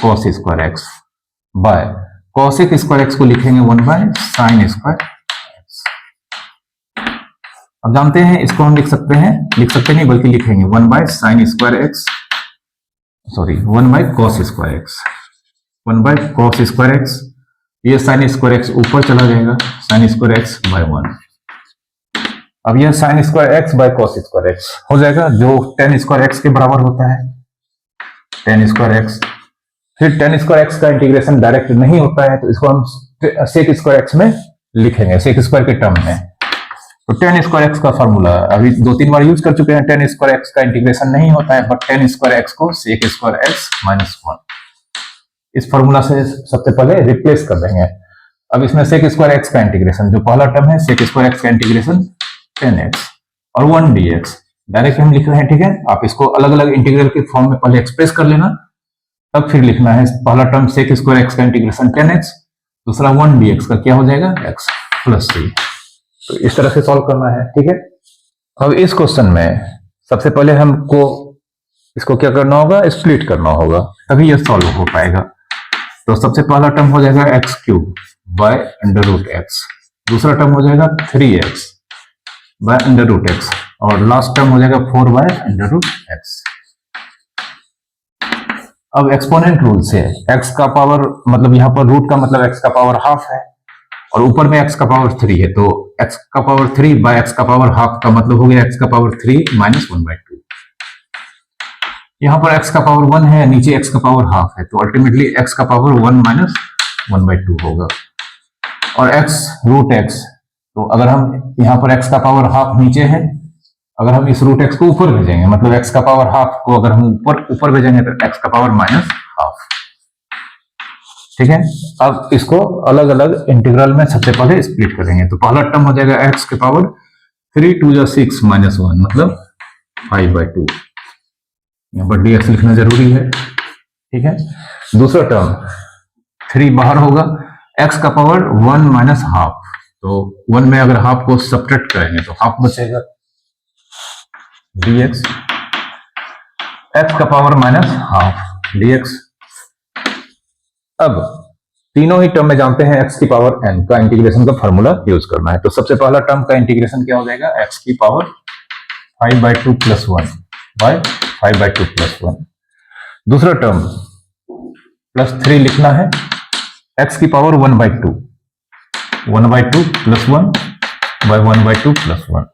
cos square x, by cosec square x को लिखेंगे 1 बाय साइन स्क्वायर एक्स। अब जानते हैं इसको हम लिख सकते नहीं बल्कि लिखेंगे 1 by sign square x, sorry 1 by cos square x, 1 by cos square x. ये साइन स्क्वायर एक्स ऊपर चला जाएगा, साइन स्क्वायर एक्स बाय 1। अब यह sign square x by cos square x हो जाएगा, जो टेन स्क्वायर एक्स के बराबर होता है, टेन स्क्वायर एक्स। फिर टेन स्क्वायर एक्स का इंटीग्रेशन डायरेक्ट नहीं होता है, तो इसको हम सेक स्क्वायर एक्स में लिखेंगे, सेक स्क्वायर के टर्म में। तो टेन स्क्वायर एक्स का फॉर्मूला अभी 2-3 बार यूज कर चुके हैं। टेन स्क्वायर एक्स का इंटीग्रेशन नहीं होता है, बट टेन स्क्वायर एक्स को सेक स्क्वायर एक्स माइनस 1 इस फॉर्मूला से सबसे पहले रिप्लेस कर देंगे। अब इसमें सेक स्क्वायर एक्स का इंटीग्रेशन, जो पहला टर्म है सेक स्क्वायर एक्स का इंटीग्रेशन 10x और 1 dx डायरेक्ट हम लिख रहे हैं। ठीक है, आप इसको अलग अलग इंटीग्रल के फॉर्म में पहले एक्सप्रेस कर लेना, तब फिर लिखना है पहला टर्म सेक स्क्वायर एक्स का इंटीग्रेशन 10x, दूसरा 1 dx का क्या हो जाएगा x प्लस 3। तो इस तरह से सॉल्व करना है। ठीक है, अब इस क्वेश्चन में सबसे पहले हमको इसको क्या करना होगा, स्प्लिट करना होगा, तभी यह सॉल्व हो पाएगा। तो सबसे पहला टर्म हो जाएगा x cube by under root x, दूसरा टर्म हो जाएगा 3x by under root x और लास्ट टर्म हो जाएगा 4 बाय अंडर रूट एक्स। अब एक्सपोनेंट रूल से x का पावर, मतलब यहां पर रूट का मतलब x का पावर हाफ है और ऊपर में x का पावर 3 है, तो x का पावर 3 बाय x का पावर हाफ का मतलब हो गया x का पावर 3 माइनस 1/2। यहां पर x का पावर 1 है, नीचे x का पावर हाफ है, तो अल्टीमेटली x का पावर 1 माइनस 1/2 होगा। और x रूट x, तो अगर हम यहाँ पर x का पावर हाफ नीचे है, अगर हम इस रूट x को ऊपर भेजेंगे, मतलब x का पावर हाफ को अगर हम ऊपर भेजेंगे तो x का पावर माइनस हाफ। ठीक है, अब इसको अलग अलग इंटीग्रल में सबसे पहले स्प्लिट करेंगे। तो पहला टर्म हो जाएगा x के पावर 3 2 6 माइनस 1 मतलब 5/2, यहाँ पर dx लिखना जरूरी है। ठीक है, दूसरा टर्म 3 बाहर होगा, x का पावर 1 माइनस हाफ, तो 1 में अगर हाफ को सब्ट्रैक्ट करेंगे तो हाफ बचेगा, dx x का पावर माइनस हाफ dx। अब तीनों ही टर्म में जानते हैं x की पावर n का इंटीग्रेशन का फॉर्मूला यूज करना है। तो सबसे पहला टर्म का इंटीग्रेशन क्या हो जाएगा, x की पावर 5/2 प्लस 1 बाय 5/2 प्लस 1। दूसरा टर्म प्लस 3 लिखना है, x की पावर 1/2 प्लस 1 बाय 1/2 प्लस 1।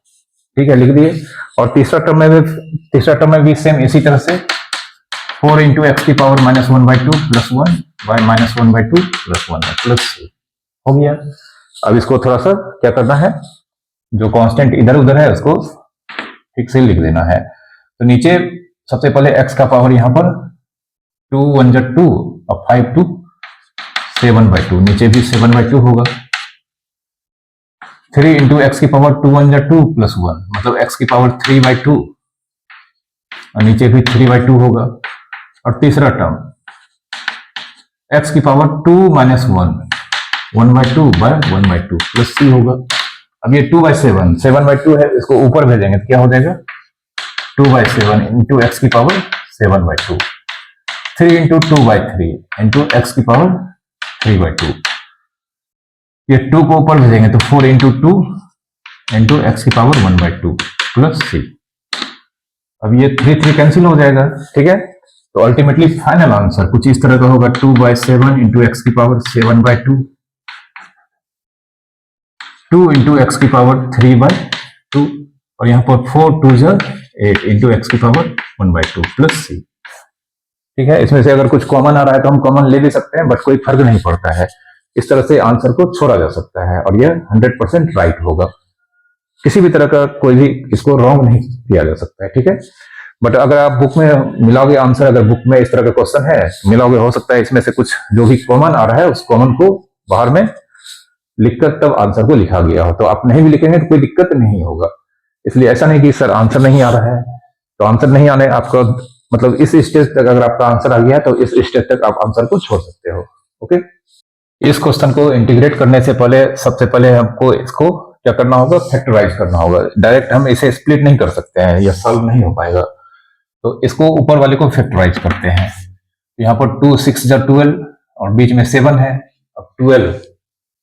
ठीक है, लिख दिए। और तीसरा टर्म में भी सेम इसी तरह से 4 इंटू एक्स की power -1/2 plus 1 by -1/2 plus 1 plus c हो गया। अब इसको थोड़ा सा क्या करना है, जो कांस्टेंट इधर उधर है उसको ठीक से लिख देना है। तो नीचे सबसे पहले x का पावर यहाँ पर 2 1 2 और 5 2 7/2, नीचे भी 7/2 होगा। 3 इंटू एक्स की पावर 2 1 2 प्लस 1 मतलब x की पावर 3/2 और नीचे भी 3/2 होगा। और तीसरा टर्म x की पावर 2 -1 1/2 बाय 1/2 प्लस c होगा। अब ये 2/7 7/2 है, इसको ऊपर भेजेंगे तो क्या हो जाएगा 2/7 इंटू एक्स की पावर 7/2, 3 इंटू 2/3 इंटू एक्स की पावर 3/2। ये 2 को ऊपर भेजेंगे तो 4 इंटू 2 इंटू एक्स की पावर 1/2 प्लस c। अब ये 3 कैंसिल हो जाएगा, ठीक है। तो अल्टीमेटली फाइनल आंसर कुछ इस तरह का होगा 2/7 इंटू एक्स की पावर 7/2, 2 इंटू एक्स की पावर 3/2 और यहाँ पर 4 2 8 इंटू एक्स की पावर 1/2 प्लस c, ठीक है। इसमें से अगर कुछ कॉमन आ रहा है तो हम कॉमन ले भी सकते हैं, बट कोई फर्क नहीं पड़ता है। इस तरह से आंसर को छोड़ा जा सकता है और यह 100% राइट होगा। किसी भी तरह का कोई भी इसको रॉन्ग नहीं किया जा सकता है, ठीक है। बट अगर आप बुक में मिलाओगे आंसर, अगर बुक में इस तरह का क्वेश्चन है मिलाओगे, हो सकता है इसमें से कुछ जो भी कॉमन आ रहा है उस कॉमन को बाहर में लिखकर तब आंसर को लिखा गया हो। तो आप नहीं भी लिखेंगे तो कोई दिक्कत नहीं होगा। इसलिए ऐसा नहीं कि सर आंसर नहीं आ रहा है तो आंसर नहीं आने आपका मतलब इस स्टेज तक अगर आपका आंसर आ गया है तो इस स्टेज तक आप आंसर को छोड़ सकते हो। ओके, इस क्वेश्चन को इंटीग्रेट करने से पहले सबसे पहले हमको इसको क्या करना होगा, फैक्टराइज करना होगा। डायरेक्ट हम इसे स्प्लिट नहीं कर सकते हैं, यह सॉल्व नहीं हो पाएगा। तो इसको ऊपर वाले को फैक्टराइज करते हैं। यहाँ पर 2 6 12 और बीच में 7 है। अब 12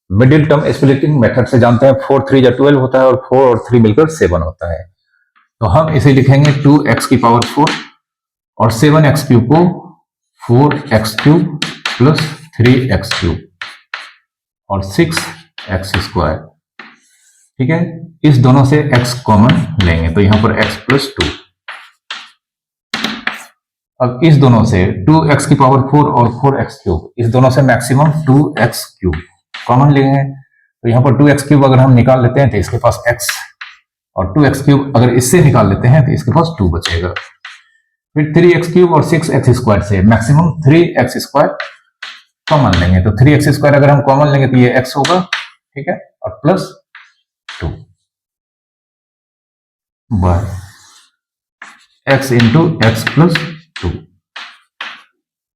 मिडिल टर्म स्प्लिटिंग मेथड से जानते हैं 4 3 12 होता है और 4 और 3 मिलकर 7 होता है। तो हम इसे लिखेंगे 2x की पावर 4 और 7x क्यूब को 4x cube plus 3x cube और 6x स्क्वायर, ठीक है। इस दोनों से x कॉमन लेंगे तो यहां पर x प्लस 2। अब इस दोनों से 2x की पावर 4 और 4x क्यूब, इस दोनों से मैक्सिमम 2x क्यूब कॉमन लेंगे तो यहां पर 2x क्यूब अगर हम निकाल लेते हैं तो इसके पास x, और 2x क्यूब अगर इससे निकाल लेते हैं तो इसके पास 2 बचेगा। फिर 3x क्यूब और 6x स्क्वायर से मैक्सिमम 3x स्क्वायर कॉमन लेंगे तो 3x स्क्वायर अगर हम कॉमन लेंगे तो ये x होगा, ठीक है, और plus 2 by x into x plus 2।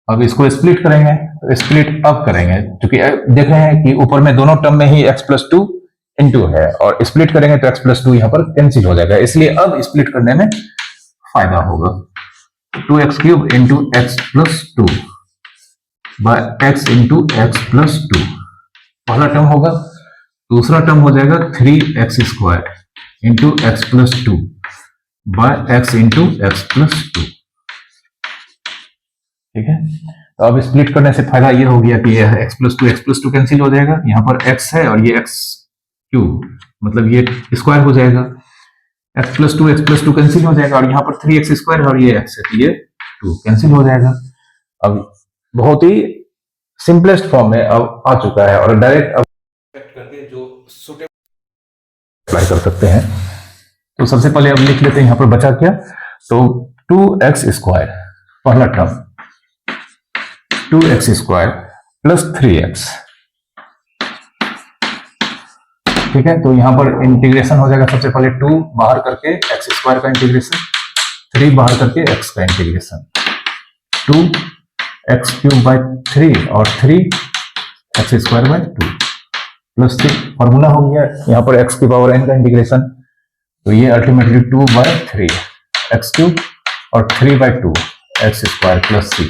अब इसको स्प्लिट करेंगे तो स्प्लिट अब करेंगे क्योंकि देख रहे हैं कि ऊपर में दोनों टर्म में ही x प्लस 2 इंटू है और स्प्लिट करेंगे तो x प्लस 2 यहां पर कैंसिल हो जाएगा, इसलिए अब स्प्लिट करने में फायदा होगा। 2x cube into x plus 2 by x into x plus 2 पहला टर्म होगा। दूसरा टर्म हो जाएगा 3x square into x plus 2 by x into x plus 2, ठीक है। तो अब स्प्लिट करने से फायदा ये हो गया कि यह x प्लस 2 कैंसिल हो जाएगा, यहाँ पर x है और ये x क्यूब मतलब ये स्क्वायर हो जाएगा, x प्लस 2 कैंसिल हो जाएगा और यहाँ पर 3x स्क्वायर है और ये x है तो ये 2 कैंसिल हो जाएगा। अब बहुत ही सिंपलेस्ट फॉर्म में अब आ चुका है और डायरेक्ट अब करके जो सुटेबल अप्लाई कर सकते हैं। तो सबसे पहले अब लिख लेते हैं यहाँ पर बचा क्या, तो 2x स्क्वायर पहला term 2x square plus 3x, ठीक है। तो यहां पर इंटीग्रेशन हो जाएगा सबसे पहले 2 बाहर करके x स्क्वायर का इंटीग्रेशन, 3 बाहर करके x का इंटीग्रेशन, 2x क्यूब बाय 3 और 3x square by 2 plus 3 formula हो गया। यहां पर x की पावर n का इंटीग्रेशन तो ये अल्टीमेटली 2 बाय 3 x क्यूब और 3 by 2 x square plus c,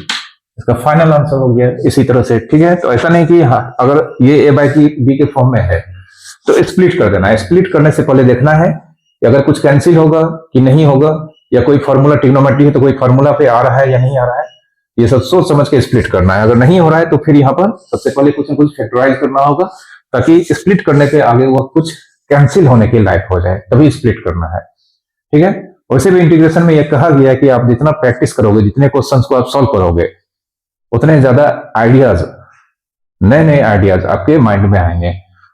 इसका फाइनल आंसर हो गया इसी तरह से, ठीक है। तो ऐसा नहीं कि हाँ अगर ये a बाय b के फॉर्म में है तो स्प्लिट कर देना है। स्प्लिट करने से पहले देखना है कि अगर कुछ कैंसिल होगा कि नहीं होगा या कोई फॉर्मूला ट्रिग्नोमेट्री है तो कोई फॉर्मूला पे आ रहा है या नहीं आ रहा है, ये सब सोच समझ के स्प्लिट करना है। अगर नहीं हो रहा है तो फिर यहाँ पर सबसे पहले कुछ ना कुछ फैक्टराइज करना होगा ताकि स्प्लिट करने के आगे वह कुछ कैंसिल होने के लायक हो जाए, तभी स्प्लिट करना है, ठीक है। वैसे भी इंटीग्रेशन में यह कहा गया है कि आप जितना प्रैक्टिस करोगे, जितने क्वेश्चंस को आप सॉल्व करोगे, उतने ज्यादा आइडियाज, नए नए आइडियाज आपके माइंड में आएंगे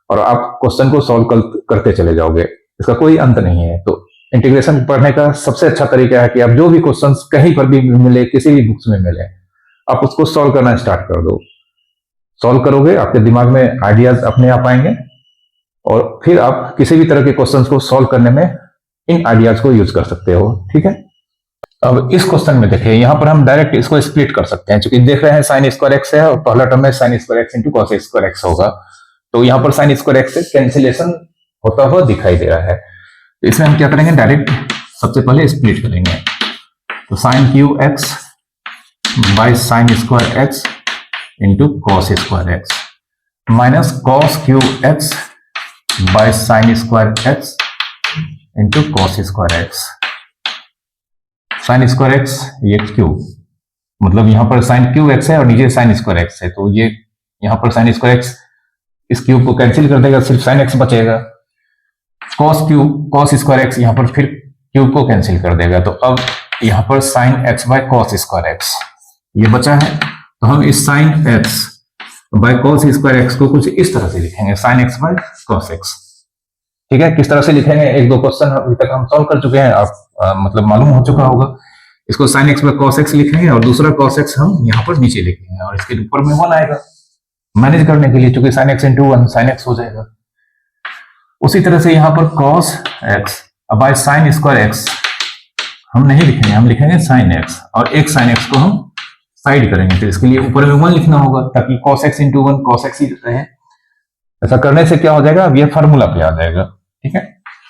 और आप क्वेश्चन को सॉल्व करते चले जाओगे। इसका कोई अंत नहीं है। तो इंटीग्रेशन पढ़ने का सबसे अच्छा तरीका है कि आप जो भी क्वेश्चंस कहीं पर भी मिले, किसी भी बुक्स में मिले, आप उसको सॉल्व करना स्टार्ट कर दो। सॉल्व करोगे, आपके दिमाग में आइडियाज अपने आप आएंगे और फिर आप किसी भी तरह के क्वेश्चंस को सॉल्व करने में इन आइडियाज को यूज कर सकते हो। ठीक है, अब इस क्वेश्चन में देखिए, यहां पर हम डायरेक्ट इसको स्प्लिट कर सकते हैं, क्योंकि देख रहे हैं साइन स्क्वायर एक्स है और पहला टर्म में sign square x into cos square x होगा। तो यहां पर साइन स्क्वायर एक्स से कैंसिलेशन होता हुआ दिखाई दे रहा है। तो इसमें हम क्या करेंगे, डायरेक्ट सबसे पहले स्प्लिट करेंगे। तो sine cube x by sine square x into cos square x minus cos cube x by sine square x into cos square x. Sine square x ये क्यूब, मतलब यहां पर साइन क्यू एक्स है और नीचे साइन स्क्वायर एक्स है, तो ये यहां पर साइन स्क्वायर एक्स इस क्यूब को कैंसिल कर देगा, सिर्फ साइन एक्स बचेगा। Cos cube cos square x यहां पर फिर क्यूब को कैंसिल कर देगा। तो अब यहां पर sign x by cos square x ये बचा है। तो हम इस sign x by cos square x को कुछ इस तरह से लिखेंगे, sign x by cos x. ठीक है, किस तरह से लिखेंगे, एक दो क्वेश्चन अभी तक हम सॉल्व कर चुके हैं, आप मतलब मालूम हो चुका होगा। इसको sign x by cos x लिखेंगे और दूसरा कॉस एक्स हम यहाँ पर नीचे लिखेंगे और इसके ऊपर में 1 आएगा मैनेज करने के लिए, क्योंकि sine x into 1 sine x हो जाएगा। उसी तरह से यहाँ पर cos x by sign square x हम नहीं लिखेंगे, हम लिखेंगे साइन एक्स और एक साइन एक्स को हम साइड करेंगे, तो इसके लिए ऊपर में 1 लिखना होगा ताकि cos x into 1 cos x ही रहे। ऐसा करने से क्या हो जाएगा, अब ये फॉर्मूला पे आ जाएगा। ठीक है,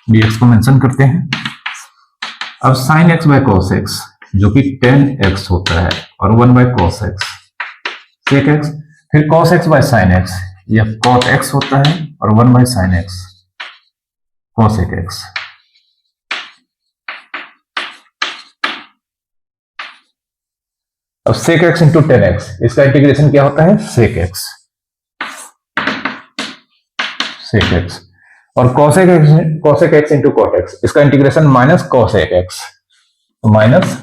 dx को मेंशन करते हैं। अब sine x by cos x जो कि tan x होता है और 1 by cos x sec x, फिर cos x by sine x यह कॉट एक्स होता है और 1 by sine x cosec x. अब sec x into tan x, इसका इंटीग्रेशन क्या होता है, सेक एक्स सेक एक्स। और cosec x into cot x, इसका integration minus cosec x minus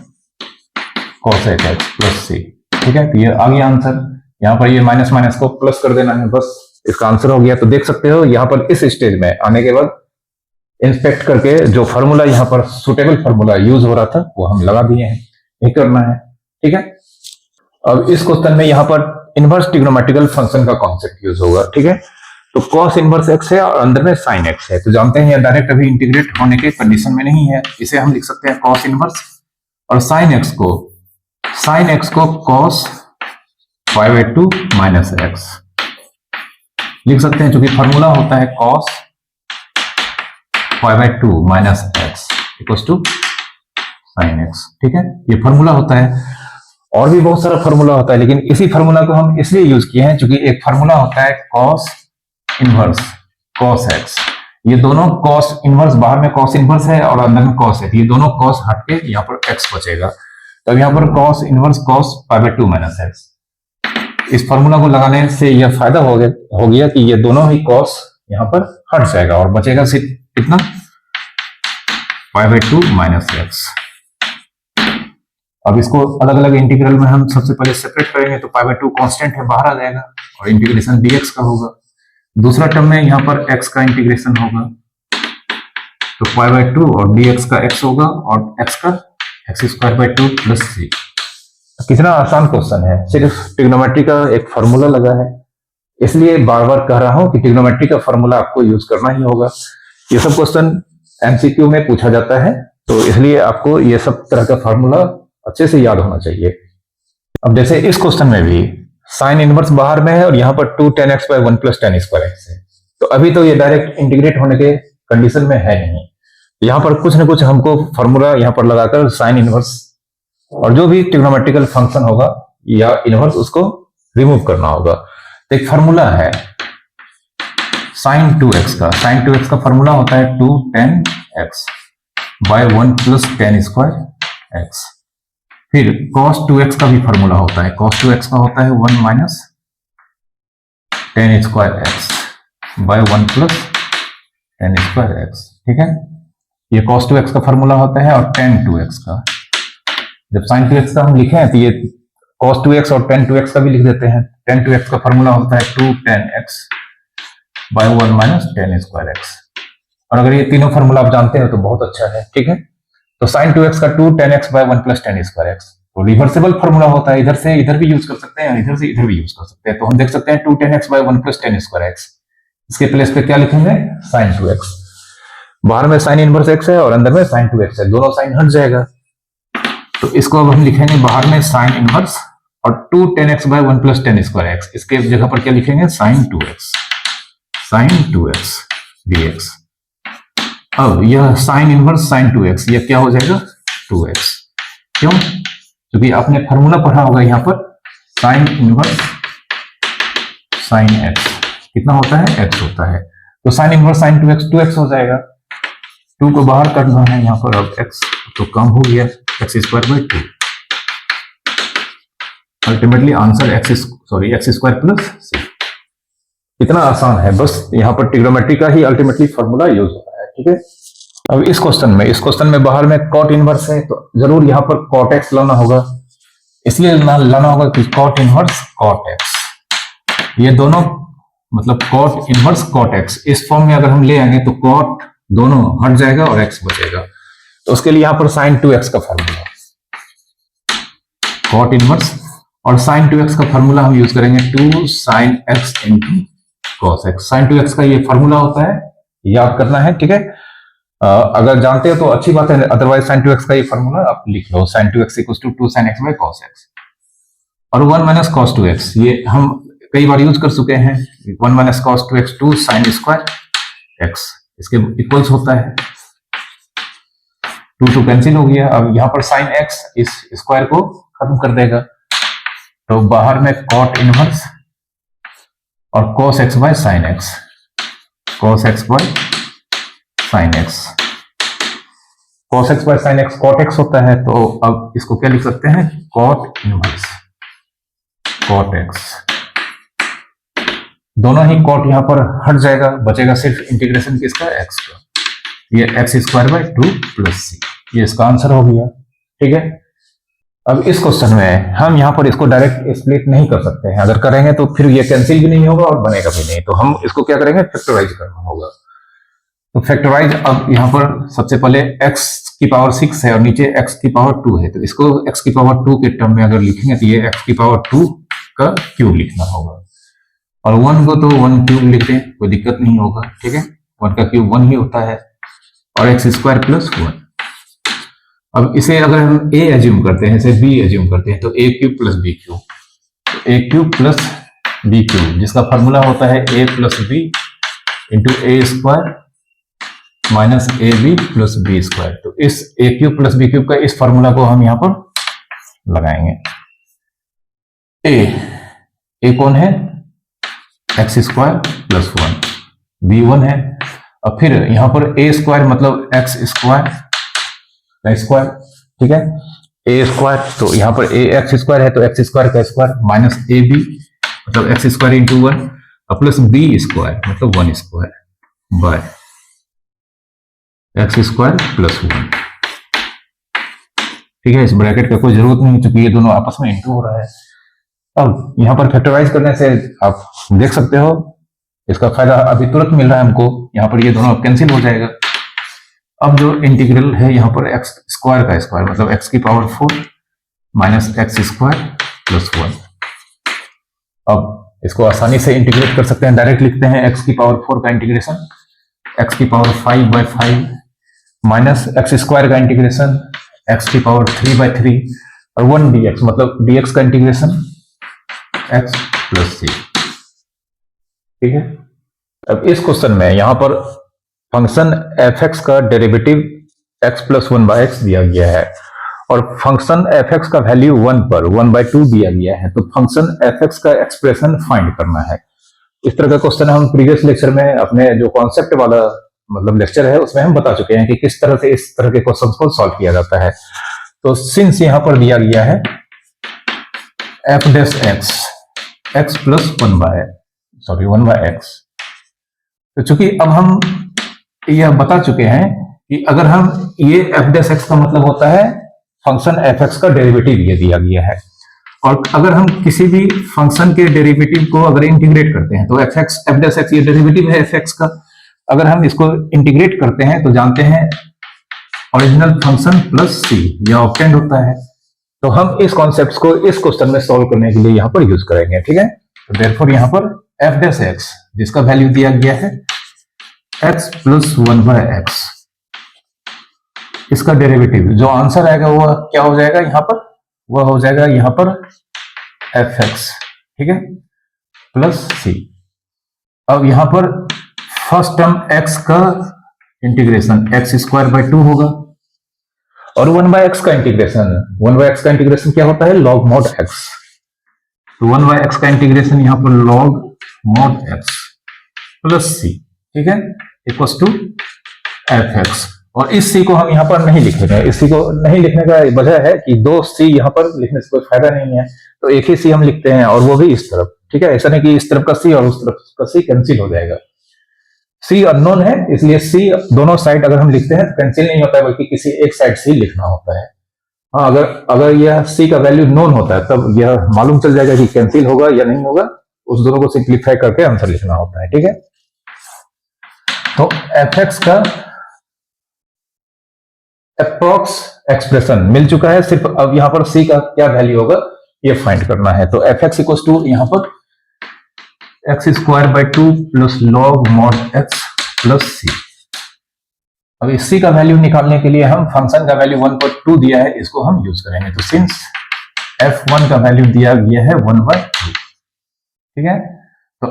cosec x plus सी। ठीक है, तो ये आ गया आंसर। यहां पर ये माइनस माइनस को प्लस कर देना है, बस इसका आंसर हो गया। तो देख सकते हो यहां पर इस स्टेज में आने के बाद इंस्पेक्ट करके जो फॉर्मूला यहां पर सुटेबल फॉर्मूला यूज हो रहा था वो हम लगा दिए हैं, ये करना है। ठीक है, अब इस क्वेश्चन में यहां पर इनवर्स ट्रिग्नोमेट्रिकल फंक्शन का कॉन्सेप्ट यूज होगा। ठीक है, तो कॉस इनवर्स एक्स है और अंदर में साइन एक्स है, तो जानते हैं ये डायरेक्ट अभी इंटीग्रेट होने के कंडीशन में नहीं है। इसे हम लिख सकते हैं कॉस इनवर्स और साइन एक्स को cos pi by 2 minus x लिख सकते हैं, क्योंकि फॉर्मूला होता है cos pi by 2 minus x equals to sine x. ठीक है, ये फॉर्मूला होता है। और भी बहुत सारा फॉर्मूला होता है, लेकिन इसी फॉर्मूला को हम इसलिए यूज किए हैं क्योंकि एक फॉर्मूला होता है कॉस इनवर्स कॉस एक्स। ये दोनों कॉस इनवर्स, बाहर में कॉस इनवर्स है और अंदर में कॉस है, ये दोनों कॉस हट के यहाँ पर एक्स बचेगा। तो अब यहाँ पर cos inverse cos pi by 2 minus x, इस फॉर्मूला को लगाने से यह फायदा हो गया कि ये दोनों ही कॉस यहाँ पर हट जाएगा और बचेगा सिर्फ कितना, पाई बाय 2 माइनस एक्स। अब इसको अलग अलग इंटीग्रल में हम सबसे पहले सेपरेट करेंगे, तो पाई बाय 2 कांस्टेंट है, बाहर आ जाएगा और इंटीग्रेशन dx का होगा। दूसरा टर्म में यहाँ पर x का इंटीग्रेशन होगा, तो पाई बाय 2 और dx का x होगा और x का x square by 2 plus c. कितना आसान क्वेश्चन है, सिर्फ ट्रिग्नोमेट्री का एक फॉर्मूला लगा है, इसलिए बार बार कह रहा हूं कि ट्रिग्नोमेट्री का फॉर्मूला आपको यूज करना ही होगा। ये सब क्वेश्चन एमसीक्यू में पूछा जाता है, तो इसलिए आपको ये सब तरह का फॉर्मूला अच्छे से याद होना चाहिए। अब जैसे इस क्वेश्चन में भी साइन इनवर्स बाहर में है और यहाँ पर 2 tan x by 1 plus tan square x है, तो अभी तो ये डायरेक्ट इंटीग्रेट होने के कंडीशन में है नहीं। यहाँ पर कुछ न कुछ हमको फॉर्मूला यहाँ पर लगाकर साइन इनवर्स और जो भी ट्रिग्नोमेट्रिकल फंक्शन होगा या इनवर्स उसको रिमूव करना होगा। तो एक फॉर्मूला है साइन 2x का, साइन 2x का फॉर्मूला होता है 2 tan x by 1 plus tan square x. फिर cos 2x का भी फॉर्मूला होता है, cos 2x का होता है 1 minus tan square x by 1 plus tan square x. ठीक है, ये cos 2x का फॉर्मूला होता है और tan 2x का। जब sin 2x का हम लिखे हैं तो ये cos 2x और tan 2x का भी लिख देते हैं। tan 2x का फॉर्मूला होता है 2 tan x by 1 minus tan square x। और अगर ये तीनों फॉर्मूला आप जानते हैं तो बहुत अच्छा है, ठीक है। तो sin 2x का 2 tan x by 1 plus tan square x, तो रिवर्सिबल फॉर्मूला होता है, इधर से इधर भी यूज कर सकते हैं और इधर से इधर भी यूज कर सकते हैं। तो हम देख सकते हैं 2 tan x by 1 plus tan square x, इसके प्लेस पे क्या लिखेंगे, sin 2x। बाहर में sin इनवर्स x है और अंदर में sin 2x है, दोनों साइन हट जाएगा। तो इसको अब हम लिखेंगे बाहर में sin इनवर्स और 2 tan x by 1 plus tan square x, इसके जगह पर क्या लिखेंगे, sin 2x dx। अब यह sin इनवर्स sin 2x यह क्या हो जाएगा, 2x। क्यों, क्योंकि आपने फॉर्मूला पढ़ा होगा यहाँ पर sin इनवर्स sin x कितना होता है, x होता है। तो sin inverse sin 2x 2x हो जाएगा। 2 को बाहर करना है यहाँ पर, अब x तो कम हो गया, x square by 2। Ultimately answer x square plus c। इतना आसान है, बस यहाँ पर ट्रिग्नोमेट्री का ही अल्टीमेटली फॉर्मूला यूज होता है, ठीक है। अब इस क्वेश्चन में बाहर में cot इनवर्स है तो जरूर यहाँ पर cot x लाना होगा, इसलिए लाना होगा कि cot इनवर्स cot x, ये दोनों मतलब cot इनवर्स cot x इस फॉर्म में अगर हम ले आएंगे तो cot दोनों हट जाएगा और x बचेगा। तो उसके लिए यहाँ पर sin 2x का फॉर्मूला, cot इनवर्स और sin 2x का फॉर्मूला हम यूज करेंगे 2 sin x into cos x। sin 2x का ये फॉर्मूला होता है, याद करना है, ठीक है। अगर जानते हो तो अच्छी बात है, अदरवाइज sin 2x का ये फॉर्मूला आप लिख लो, sin 2x equals to 2 sin x by cos x और 1 minus cos 2x, ये हम कई बार यूज कर चुके हैं। 1 minus cos 2x 2 sin square x, इसके इक्वल्स होता है 2 कैंसिल हो गया। अब यहाँ पर sin x इस स्क्वायर को खत्म कर देगा, तो बाहर में cot इनवर्स और cos x by sin x, cos x by sin x, cos x by sin x cot x होता है। तो अब इसको क्या लिख सकते हैं, cot इनवर्स cot x। दोनों ही cot यहां पर हट जाएगा, बचेगा सिर्फ इंटीग्रेशन किसका, x का। ये x square by 2 plus c, ये इसका आंसर हो गया, ठीक है। अब इस क्वेश्चन में हम यहाँ पर इसको डायरेक्ट स्प्लिट नहीं कर सकते हैं, अगर करेंगे तो फिर ये कैंसिल भी नहीं होगा और बनेगा भी नहीं। तो हम इसको क्या करेंगे, फैक्टराइज करना होगा। तो फैक्टराइज, अब यहाँ पर सबसे पहले x की पावर 6 है और नीचे x की पावर 2 है, तो इसको x की पावर 2 के टर्म में अगर लिखेंगे तो ये x की पावर 2 का क्यूब लिखना होगा और 1 को तो 1 क्यूब लिख दें, कोई दिक्कत नहीं होगा, ठीक है। 1 का क्यूब 1 ही होता है और x स्क्वायर प्लस 1। अब इसे अगर हम a एज्यूम करते हैं, इसे b एज्यूम करते हैं, तो a cube plus b cube, तो a cube plus b cube जिसका फॉर्मूला होता है a plus b into a square minus a b plus B square. तो इस a cube plus b cube का इस फॉर्मूला को हम यहां पर लगाएंगे। ए कौन है, एक्स स्क्वायर प्लस 1, बी 1 है। अब फिर यहां पर ए स्क्वायर मतलब एक्स स्क्वायर का स्क्वायर, ठीक है, ए स्क्वायर, तो यहां पर ए एक्स स्क्वायर है तो एक्स स्क्वायर का स्क्वायर माइनस ए बी मतलब x square into 1 plus B square मतलब 1 square by x square plus 1, ठीक है। इस ब्रैकेट का कोई जरूरत नहीं क्योंकि ये दोनों आपस में इंटू हो रहा है। अब यहां पर फैक्टराइज करने से आप देख सकते हो इसका फायदा अभी तुरंत मिल रहा है हमको, यहां पर ये दोनों कैंसिल हो जाएगा। अब जो इंटीग्रल है यहां पर एक्स स्क्वायर का स्क्वायर मतलब एक्स की power 4 minus x square plus 1। अब इसको आसानी से इंटीग्रेट कर सकते हैं, डायरेक्ट लिखते हैं एक्स की पावर 4 का इंटीग्रेशन एक्स की पावर 5/5 माइनस एक्स स्क्वायर का इंटीग्रेशन एक्स की पावर 3/3 और 1 dx मतलब dx का इंटीग्रेशन x प्लस c, ठीक है। अब इस क्वेश्चन में यहां पर फंक्शन f(x) का डेरिवेटिव x प्लस 1/x दिया गया है और फंक्शन f(x) का वैल्यू 1 पर 1/2 दिया गया है। तो फंक्शन f(x) का एक्सप्रेशन फाइंड करना है। इस तरह का क्वेश्चन हम प्रीवियस लेक्चर में अपने जो कॉन्सेप्ट वाला मतलब लेक्चर है उसमें हम बता चुके हैं कि किस तरह से इस तरह के क्वेश्चंस को सॉल्व किया जाता है। तो सिंस यहां पर दिया गया है f dash x plus 1/x, तो चूंकि अब हम यह बता चुके हैं कि अगर हम ये एफ डैश एक्स का मतलब होता है फंक्शन एफ एक्स का डेरिवेटिव ये दिया गया है, और अगर हम किसी भी फंक्शन के डेरिवेटिव को अगर इंटीग्रेट करते हैं तो f x F dash x ये डेरिवेटिव है एफ एक्स का, अगर हम इसको इंटीग्रेट करते हैं तो जानते हैं ओरिजिनल फंक्शन प्लस सी यह ऑब्टेंड होता है। तो हम इस कॉन्सेप्ट को इस क्वेश्चन में सॉल्व करने के लिए यहाँ पर यूज करेंगे, ठीक है। तो देयरफॉर यहाँ पर एफ डैश एक्स जिसका वैल्यू दिया गया है एक्स प्लस 1/x, इसका डेरिवेटिव जो आंसर आएगा वो क्या हो जाएगा यहाँ पर, वह हो जाएगा यहाँ पर एफ एक्स, ठीक है, प्लस सी। अब यहाँ पर फर्स्ट टर्म x का इंटीग्रेशन x²/2 होगा, और 1/x का इंटीग्रेशन क्या होता है log mod x। तो 1/x का इंटीग्रेशन यहाँ पर log mod x प्लस सी, ठीक है, इक्वल्स टू एफ एक्स। और इस सी को हम यहाँ पर नहीं लिखेंगे, इस सी को नहीं लिखने का वजह है कि दो सी यहाँ पर लिखने से कोई फायदा नहीं है, तो एक ही सी हम लिखते हैं और वो भी इस तरफ, ठीक है। ऐसा नहीं कि इस तरफ का सी और उस तरफ का सी कैंसिल हो जाएगा। सी अननोन है, इसलिए सी दोनों साइड अगर हम लिखते हैं तो कैंसिल नहीं होता है, बल्कि किसी एक साइड से लिखना होता है। हाँ, अगर यह सी का वैल्यू नोन होता है तब यह मालूम चल जाएगा कि कैंसिल होगा या नहीं होगा, उस दोनों को सिंप्लीफाई करके आंसर लिखना होता है, ठीक है। तो एफ एक्स का अप्रॉक्स एक्सप्रेशन मिल चुका है, सिर्फ अब यहां पर सी का क्या वैल्यू होगा ये फाइंड करना है। तो एफ एक्स इक्वल टू यहां पर x²/2 plus log mod x plus C. अब इस सी का वैल्यू निकालने के लिए हम फंक्शन का वैल्यू 1/2 दिया है, इसको हम यूज करेंगे। तो सिंस f1 का वैल्यू दिया गया है 1/2, ठीक है, तो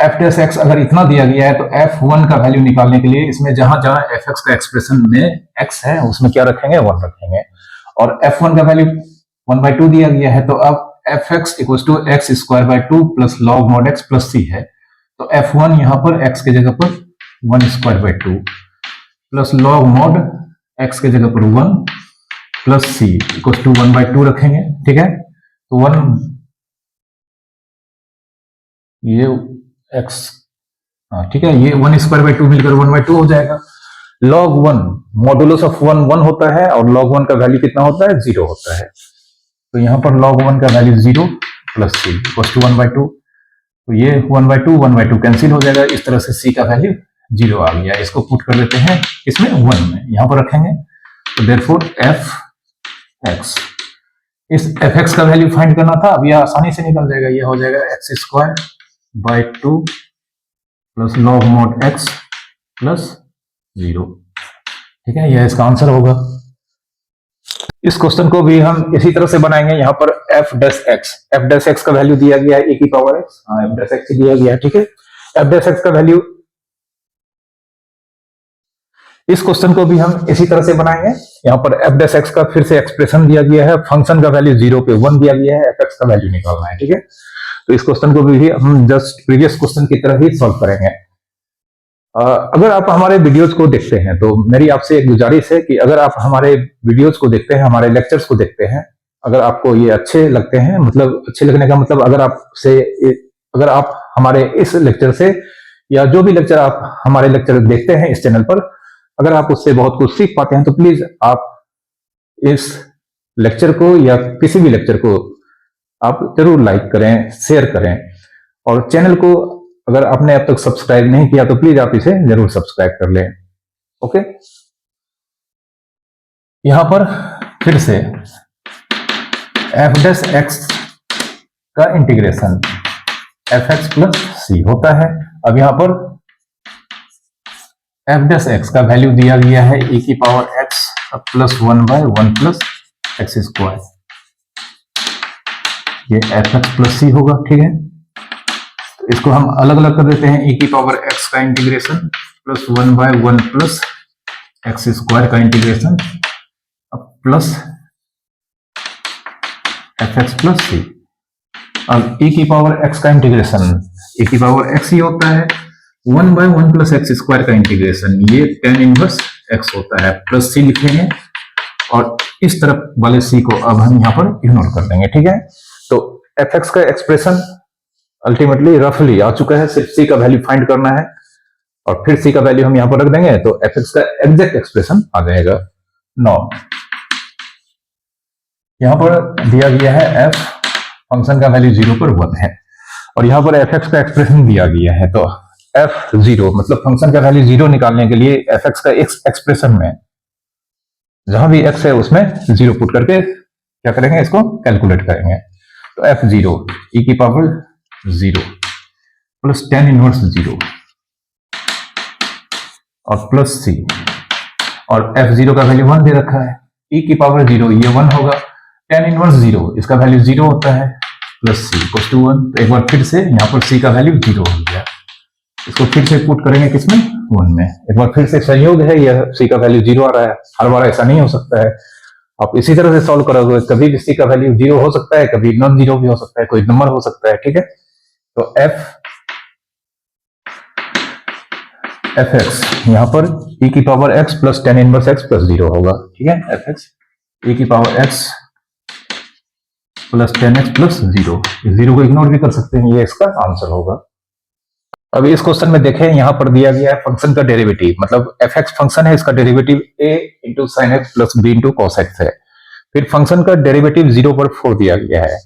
f डैश एक्स अगर इतना दिया गया है तो f1 का वैल्यू निकालने के लिए इसमें जहां जहां f एक्स का एक्सप्रेशन में x है उसमें क्या रखेंगे 1 रखेंगे, और f1 का वैल्यू 1/2 दिया गया है, तो अब f x equal to x²/2 plus log mod x plus C है। तो f1 यहां पर x की जगह पर 1²/2 प्लस लॉग मॉड x की जगह पर 1 प्लस सी इक्वल टू 1/2 रखेंगे, ठीक है। तो 1 ये x, हाँ ठीक है, ये 1²/2 मिलकर 1/2 हो जाएगा। log 1 मॉडुलस ऑफ 1 होता है और log 1 का वैल्यू कितना होता है 0 होता है। तो यहां पर log 1 का value 0 plus c equal to 1/2, तो ये 1/2 कैंसिल हो जाएगा। इस तरह से c का वैल्यू 0 आ गया। इसको पुट कर देते हैं इसमें 1 में, यहां पर रखेंगे। तो देयरफॉर एफ एक्स, इस एफ एक्स का वैल्यू फाइंड करना था, अब यह आसानी से निकल जाएगा। यह हो जाएगा x²/2 plus log mod x plus 0, ठीक है, यह इसका आंसर होगा। इस क्वेश्चन को भी हम इसी तरह से बनाएंगे। यहाँ पर एफ डैश एक्स का वैल्यू दिया गया है e की पावर x, हाँ एफ डैश एक्स दिया गया है, ठीक है। एफ डैश एक्स का वैल्यू, इस क्वेश्चन को भी हम इसी तरह से बनाएंगे। यहाँ पर एफ डैश एक्स का फिर से एक्सप्रेशन दिया गया है, फंक्शन का वैल्यू 0 पे 1 दिया गया है, एफ एक्स का वैल्यू निकालना है, ठीक है। तो इस क्वेश्चन को भी हम जस्ट प्रीवियस क्वेश्चन की तरह ही सॉल्व करेंगे। अगर आप हमारे वीडियोज को देखते हैं तो मेरी आपसे एक गुजारिश है कि अगर आप हमारे वीडियोज को देखते हैं, हमारे लेक्चर्स को देखते हैं, अगर आपको ये अच्छे लगते हैं, मतलब अच्छे लगने का मतलब अगर आप हमारे इस लेक्चर से या जो भी लेक्चर आप हमारे लेक्चर देखते हैं इस चैनल पर, अगर आप उससे बहुत कुछ सीख पाते हैं तो प्लीज आप इस लेक्चर को या किसी भी लेक्चर को आप जरूर लाइक करें, शेयर करें, और चैनल को अगर आपने अब तक सब्सक्राइब नहीं किया तो प्लीज आप इसे जरूर सब्सक्राइब कर लें, ओके। यहां पर फिर से एफ डैश एक्स का इंटीग्रेशन एफ एक्स प्लस सी होता है। अब यहां पर एफ डैश एक्स का वैल्यू दिया गया है e की power x plus 1/1 plus x², ये एफ एक्स प्लस सी होगा, ठीक है। तो इसको हम अलग अलग कर देते हैं, e की पावर x का इंटीग्रेशन प्लस 1/1 प्लस x² का integration plus f x plus C. अब e की पावर x का इंटीग्रेशन, e की पावर x ही होता है, 1/1 प्लस x² का इंटीग्रेशन ये tan इनवर्स x होता है, प्लस सी लिखेंगे और इस तरफ वाले c को अब हम यहाँ पर इग्नोर कर देंगे, ठीक है। तो एफ एक्स का एक्सप्रेशन अल्टीमेटली रफली आ चुका है, सिर्फ c का वैल्यू फाइंड करना है और फिर सी का वैल्यू हम यहां पर रख देंगे तो एफ एक्स का एग्जैक्ट एक्सप्रेशन आ जाएगा। नौ यहां पर दिया गया है एफ फंक्शन का वैल्यू 0 पर 1 है और यहां पर एफ एक्स का एक्सप्रेशन दिया गया है, तो एफ 0 मतलब फंक्शन का वैल्यू 0 निकालने के लिए एफ एक्स का एक्सप्रेशन में जहां भी एक्स है उसमें 0 पुट करके क्या करेंगे, इसको कैलकुलेट करेंगे। तो एफ 0 ई की पावर 0 प्लस tan इनवर्स 0 और प्लस सी, और एफ 0 का वैल्यू 1 दे रखा है, ई की पावर 0 ये 1 होगा, tan इनवर्स 0 इसका वैल्यू 0 होता है, प्लस सी इक्वल्स टू 1। तो एक बार फिर से यहाँ पर सी का वैल्यू 0 हो गया, इसको फिर से पुट करेंगे किसमें, 1 में। एक बार फिर से संयोग है, यह सी का वैल्यू 0 आ रहा है, हर बार ऐसा नहीं हो सकता है। आप इसी तरह से सॉल्व करोगे, कभी भी सी का वैल्यू 0 हो सकता है, कभी नॉन 0 भी हो सकता है, कोई नंबर हो सकता है, ठीक है। तो एफ एक्स यहाँ पर e की power x plus tan inverse x plus 0 होगा, ठीक है। एफ एक्स e की power x plus tan x plus 0, 0 को इग्नोर भी कर सकते हैं, ये इसका आंसर होगा। अब इस क्वेश्चन में देखें, यहां पर दिया गया है फंक्शन का डेरिवेटिव, मतलब एफ एक्स फंक्शन है, इसका derivative a into sine x plus b into cos x है। फिर फंक्शन का डेरिवेटिव 0 पर 4 दिया गया है,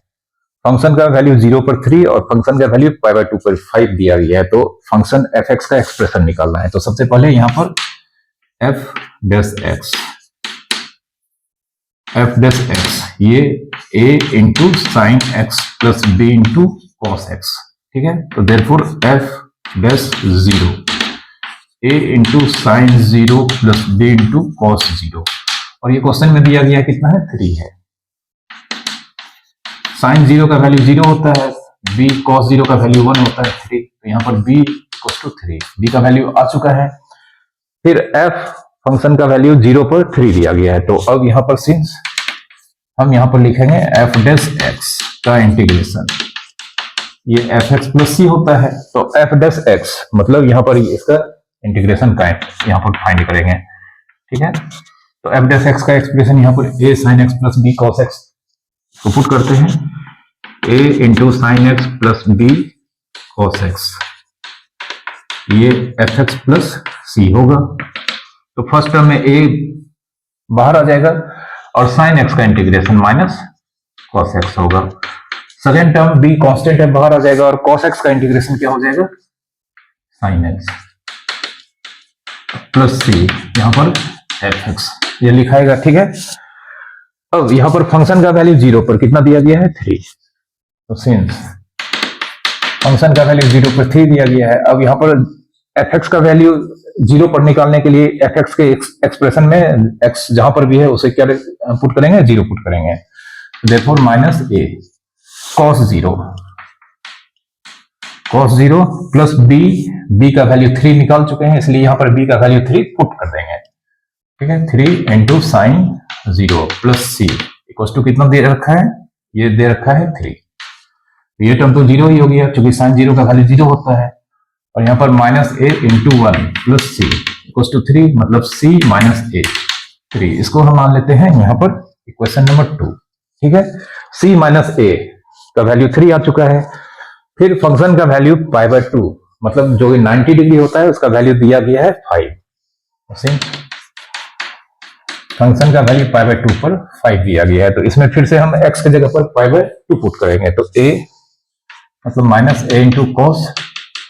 फंक्शन का वैल्यू 0 पर 3 और फंक्शन का वैल्यू π/2 पर 5 दिया गया है। तो फंक्शन एफ एक्स का एक्सप्रेशन निकालना है। तो सबसे पहले यहां पर एफ डैश एक्स ये a into sine x plus b into cos x, ठीक है। तो therefore F dash 0 a into sine 0 plus b into cos 0, और ये क्वेश्चन में दिया गया कितना है, 3 है। साइन 0 का वैल्यू 0 होता है, b cos 0 का वैल्यू 1 होता है 3, तो यहाँ पर b इक्वल टू 3, b का वैल्यू आ चुका है। फिर f फंक्शन का वैल्यू 0 पर 3 दिया गया है, तो अब यहाँ पर सिंस हम यहाँ पर लिखेंगे f डैश x का इंटीग्रेशन, ये एफ एक्स प्लस सी होता है, तो f डैश x मतलब यहाँ पर इसका इंटीग्रेशन का यहाँ पर फाइंड करेंगे, ठीक है। तो f डैश x का एक्सप्रेशन यहाँ पर a sin x plus b cos x को पुट करते हैं, a into sine x plus b cos x, ये एफ एक्स प्लस सी होगा। तो फर्स्ट टर्म में a बाहर आ जाएगा और साइन एक्स का इंटीग्रेशन माइनस cos x होगा। सेकेंड टर्म b कांस्टेंट है, बाहर आ जाएगा और cos x का इंटीग्रेशन क्या हो जाएगा, साइन एक्स प्लस सी, यहां पर एफ एक्स ये लिखाएगा, ठीक है। अब यहां पर फंक्शन का वैल्यू 0 पर कितना दिया गया है, 3, तो सिंस फंक्शन का वैल्यू 0 पर 3 दिया गया है, अब यहां पर एफ एक्स का वैल्यू 0 पर निकालने के लिए एफ एक्स के एक्सप्रेशन में x जहां पर भी है उसे क्या पुट करेंगे, 0 पुट करेंगे। Therefore minus a cos 0 plus b का वैल्यू 3 निकाल चुके हैं, इसलिए यहां पर b का वैल्यू 3 पुट कर देंगे, ठीक है। 3 into sine 0 plus c equal to कितना दे रखा है, ये दे रखा है 3, ये टर्म तो 0 ही हो गया क्योंकि साइन 0 का वैल्यू 0 होता है, और यहाँ पर minus a into 1 plus c equal to 3, मतलब c माइनस a 3, इसको हम मान लेते हैं यहाँ पर इक्वेशन नंबर 2, ठीक है। c माइनस a का वैल्यू 3 आ चुका है। फिर फंक्शन का वैल्यू π/2 मतलब जो 90 डिग्री होता है उसका वैल्यू दिया गया है 5, फंक्शन का वैल्यू π/2 पर 5 दिया गया है, तो इसमें फिर से हम x की जगह पर π/2 पुट करेंगे, तो a मतलब minus a into cos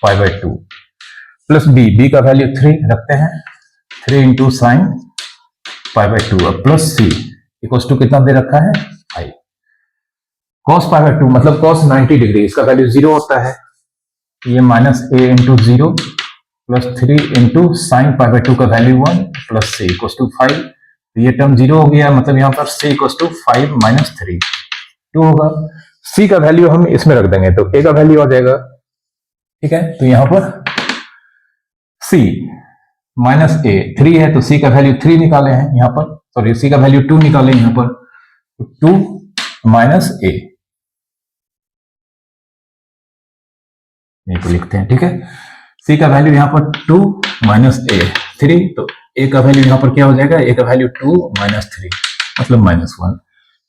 π/2 plus b का वैल्यू 3 रखते हैं, 3 into sine π/2 plus c equal to कितना दे रखा है, 5, cos π/2 मतलब cos 90 डिग्री, इसका वैल्यू 0 होता है, ये minus a into 0 plus 3 into sine π/2 का value 1 plus c equal to 5, ये टर्म 0 हो गया, मतलब यहाँ पर c इक्वल टू 5 माइनस 3 2 होगा। c का वैल्यू हम इसमें रख देंगे तो a का वैल्यू आ जाएगा, ठीक है। तो यहाँ पर c माइनस a 3 है, तो c का वैल्यू 3 निकाले हैं यहाँ पर, सॉरी c का वैल्यू 2 निकाले यहाँ पर, तो 2 माइनस a को लिखते हैं, ठीक है। c का वैल्यू यहाँ पर 2 माइनस a 3, तो a का वैल्यू यहाँ पर क्या हो जाएगा, a का वैल्यू 2 माइनस 3 मतलब माइनस 1,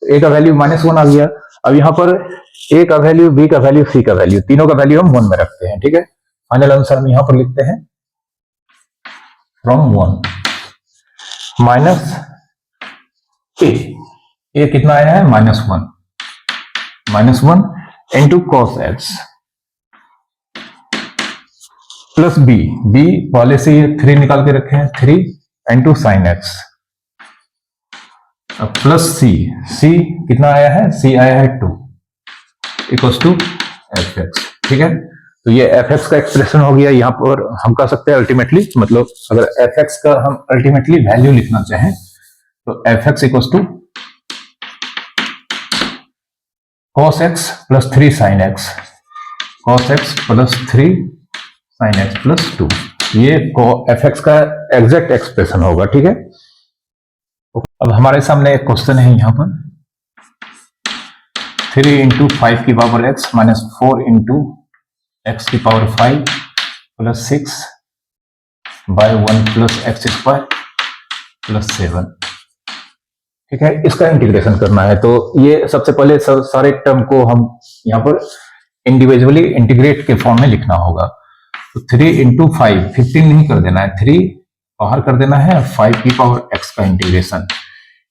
तो a का वैल्यू माइनस 1 आ गया। अब यहाँ पर a का वैल्यू, b का वैल्यू, c का वैल्यू, तीनों का वैल्यू हम 1 में रखते हैं, ठीक है। फाइनल आंसर हम यहाँ पर लिखते हैं फ्रॉम 1 माइनस ए कितना आया है -1 into cos x plus b पहले से ये 3 निकाल के रखे हैं 3 into sine x plus c कितना आया है सी आया है 2 इक्वल्स टू एफ एक्स। ठीक है, तो ये एफ एक्स का एक्सप्रेशन हो गया। यहां पर हम कह सकते हैं अल्टीमेटली, मतलब अगर एफ एक्स का हम अल्टीमेटली वैल्यू लिखना चाहें तो f x equals to cos x plus 3 sin x cos x plus 3 sin x plus 2, ये एफ एक्स का एग्जैक्ट एक्सप्रेशन होगा। ठीक है, अब हमारे सामने एक क्वेश्चन है यहाँ पर 3 इंटू 5 की power x minus 4 into x की power 5 plus 6 by 1 plus x square plus 7। ठीक है, इसका इंटीग्रेशन करना है तो ये सबसे पहले सारे टर्म को हम यहाँ पर इंडिविजुअली इंटीग्रेट के फॉर्म में लिखना होगा। तो 3 इंटू 5 15 नहीं कर देना है, 3 बाहर कर देना है, 5 की पावर x का इंटीग्रेशन,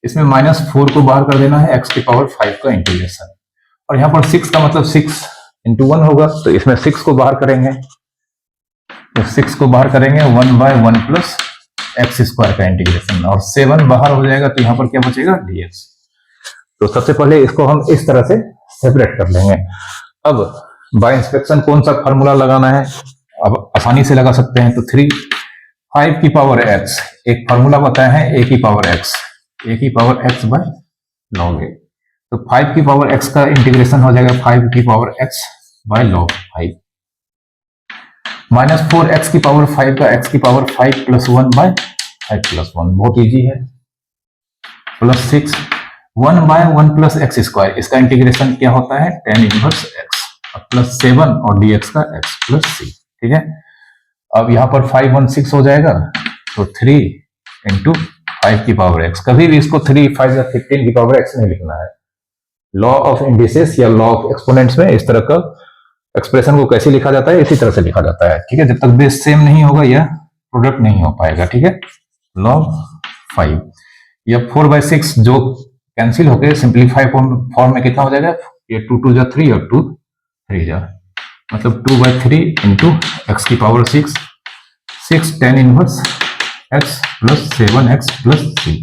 इसमें -4 को बाहर कर देना है, x की पावर 5 का इंटीग्रेशन, और यहाँ पर 6 का मतलब 6 इंटू 1 होगा, तो इसमें 6 को बाहर करेंगे, तो 6 को बाहर करेंगे 1 बाय 1 प्लस एक्स स्क्वायर का इंटीग्रेशन, और 7 बाहर हो जाएगा तो यहाँ पर क्या बचेगा dx। तो सबसे पहले इसको हम इस तरह से सेपरेट कर लेंगे। अब बाय इंस्पेक्शन कौन सा फॉर्मूला लगाना है, अब आसानी से लगा सकते हैं। तो 5 की पावर x, एक फॉर्मूला बताया है a की power x by log a, तो 5 की पावर x का इंटीग्रेशन हो जाएगा 5 की power x by log 5 minus 4 x की पावर 5 का x की पावर 5 प्लस 1 बाय 5 प्लस 1, बहुत इजी है, plus 6 1 by 1 plus x square, इसका इंटीग्रेशन क्या होता है tan इनवर्स x प्लस 7 और dx का x प्लस c। ठीक है, अब यहाँ पर 5 1 6 हो जाएगा, तो 3 इंटू 5 की पावर x, कभी भी इसको 3 5 या 15 की पावर x नहीं लिखना है। लॉ ऑफ इंडिसेस या लॉ ऑफ एक्सपोनेंट्स में इस तरह का एक्सप्रेशन को कैसे लिखा जाता है, इसी तरह से लिखा जाता है। ठीक है, जब तक बेस सेम नहीं होगा यह प्रोडक्ट नहीं हो पाएगा। ठीक है, log 5 या 4/6 जो कैंसिल होकर सिंप्लीफाई फॉर्म में कितना हो जाएगा, ये 2 2 जा 3 और 2 3 जा, मतलब 2/3 इंटू एक्स की power 6 tan inverse x plus 7x plus 3,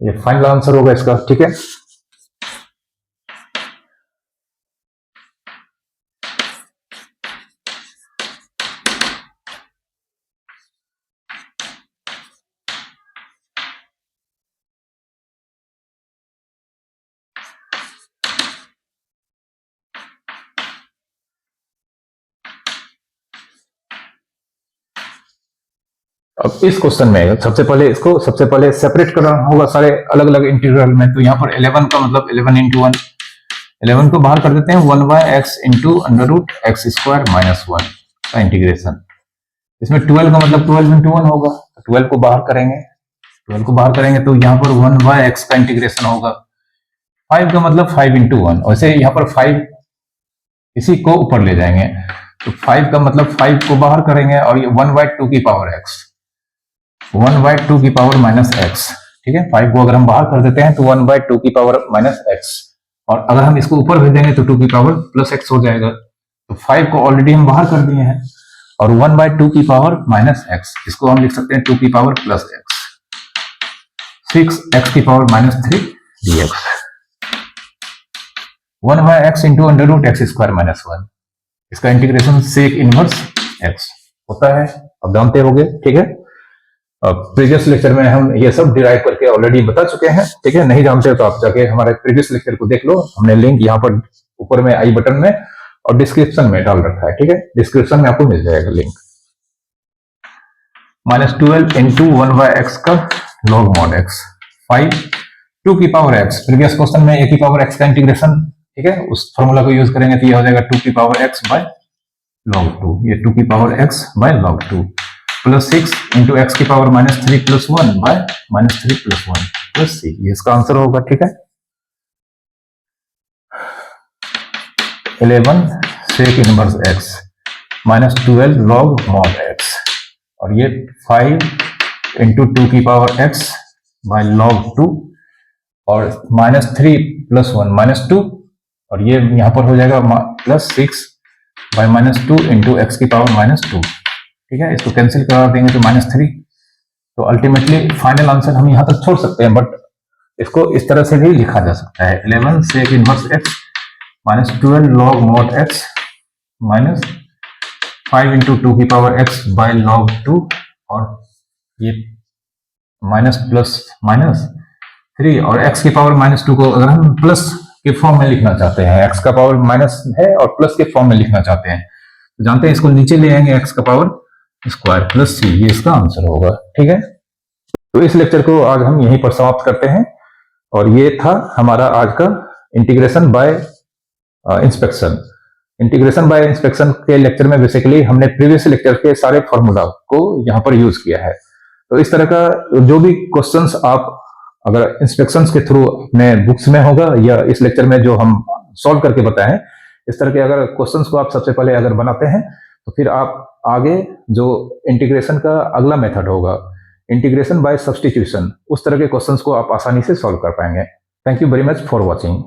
ये फाइनल आंसर होगा इसका। ठीक है, अब इस क्वेश्चन में सबसे पहले सेपरेट करना होगा सारे अलग अलग इंटीग्रल में। तो यहाँ पर 11 का मतलब 11 इंटू 1, 11 को बाहर कर देते हैं, 1 by x into under root x square minus 1 का इंटीग्रेशन। इसमें 12 का मतलब 12 इंटू 1 होगा, 12 को बाहर करेंगे तो यहाँ पर 1 बाय एक्स का इंटीग्रेशन होगा। 5 का मतलब 5 इंटू 1, वैसे यहाँ पर 5 इसी को ऊपर ले जाएंगे, तो 5 का मतलब 5 को बाहर करेंगे, और ये 1/2 की पावर x, 1/2 की पावर माइनस x। ठीक है, 5 को अगर हम बाहर कर देते हैं तो 1/2 की पावर माइनस x, और अगर हम इसको ऊपर भेज देंगे तो 2 की पावर प्लस x हो जाएगा। तो 5 को ऑलरेडी हम बाहर कर दिए हैं, और 1/2 की पावर माइनस x, इसको हम लिख सकते हैं 2 की पावर प्लस x, 6x की power minus 3 dx, 1 by x into under root x square minus 1, इसका इंटीग्रेशन सेक इनवर्स x होता है, अब जानते होंगे। ठीक है, प्रीवियस लेक्चर में हम ये सब डिराइव करके ऑलरेडी बता चुके हैं। ठीक है, नहीं जानते हो तो आप जाके हमारे प्रीवियस लेक्चर को देख लो, हमने लिंक यहाँ पर ऊपर में आई बटन में और डिस्क्रिप्शन में डाल रखा है। ठीक है, डिस्क्रिप्शन में आपको मिल जाएगा लिंक। -12 इंटू 1 बाय एक्स का लॉग मॉड एक्स, 5 2 की पावर x, प्रीवियस क्वेश्चन में a की पावर x का इंटीग्रेशन, ठीक है, उस फॉर्मूला को यूज करेंगे तो ये हो जाएगा 2 की पावर x बाय log 2, ये 2 की power x by log 2 plus 6 into x की power -3 plus 1 by -3 plus 1 plus c, ये इसका आंसर होगा। ठीक है, 11 sec inverse x -12 log mod x, और ये 5 इंटू 2 की पावर x बाय log 2 और -3 + 1 -2 और ये यहाँ पर हो जाएगा +6 बाय -2 इंटू एक्स की पावर -2। ठीक है, इसको कैंसिल करा देंगे तो -3। तो अल्टीमेटली फाइनल आंसर हम यहाँ तक छोड़ सकते हैं, बट इसको इस तरह से भी लिखा जा सकता है 11 sec inverse x -12 log mod x -5 into 2 की पावर x बाय log 2 और ये -+- और x की पावर -2 को अगर हम प्लस के फॉर्म में लिखना चाहते हैं, x का पावर माइनस है और प्लस के फॉर्म में लिखना चाहते हैं, तो जानते हैं इसको नीचे ले आएंगे x का पावर स्क्वायर प्लस c, ये इसका आंसर होगा। ठीक है, तो इस लेक्चर को आज हम यहीं पर समाप्त करते हैं और ये था हमारा आज का integration by inspection. Integration by inspection के लेक्चर में बेसिकली हमने प्रीवियस लेक्चर के सारे फॉर्मूला को यहाँ पर यूज किया है। तो इस तरह का जो भी क्वेश्चंस आप अगर इंस्पेक्शंस के थ्रू अपने बुक्स में होगा या इस लेक्चर में जो हम सॉल्व करके बताए हैं, इस तरह के अगर क्वेश्चंस को आप सबसे पहले अगर बनाते हैं तो फिर आप आगे जो इंटीग्रेशन का अगला मेथड होगा, इंटीग्रेशन बाय सब्स्टिट्यूशन, उस तरह के क्वेश्चंस को आप आसानी से सॉल्व कर पाएंगे। Thank you very much for watching.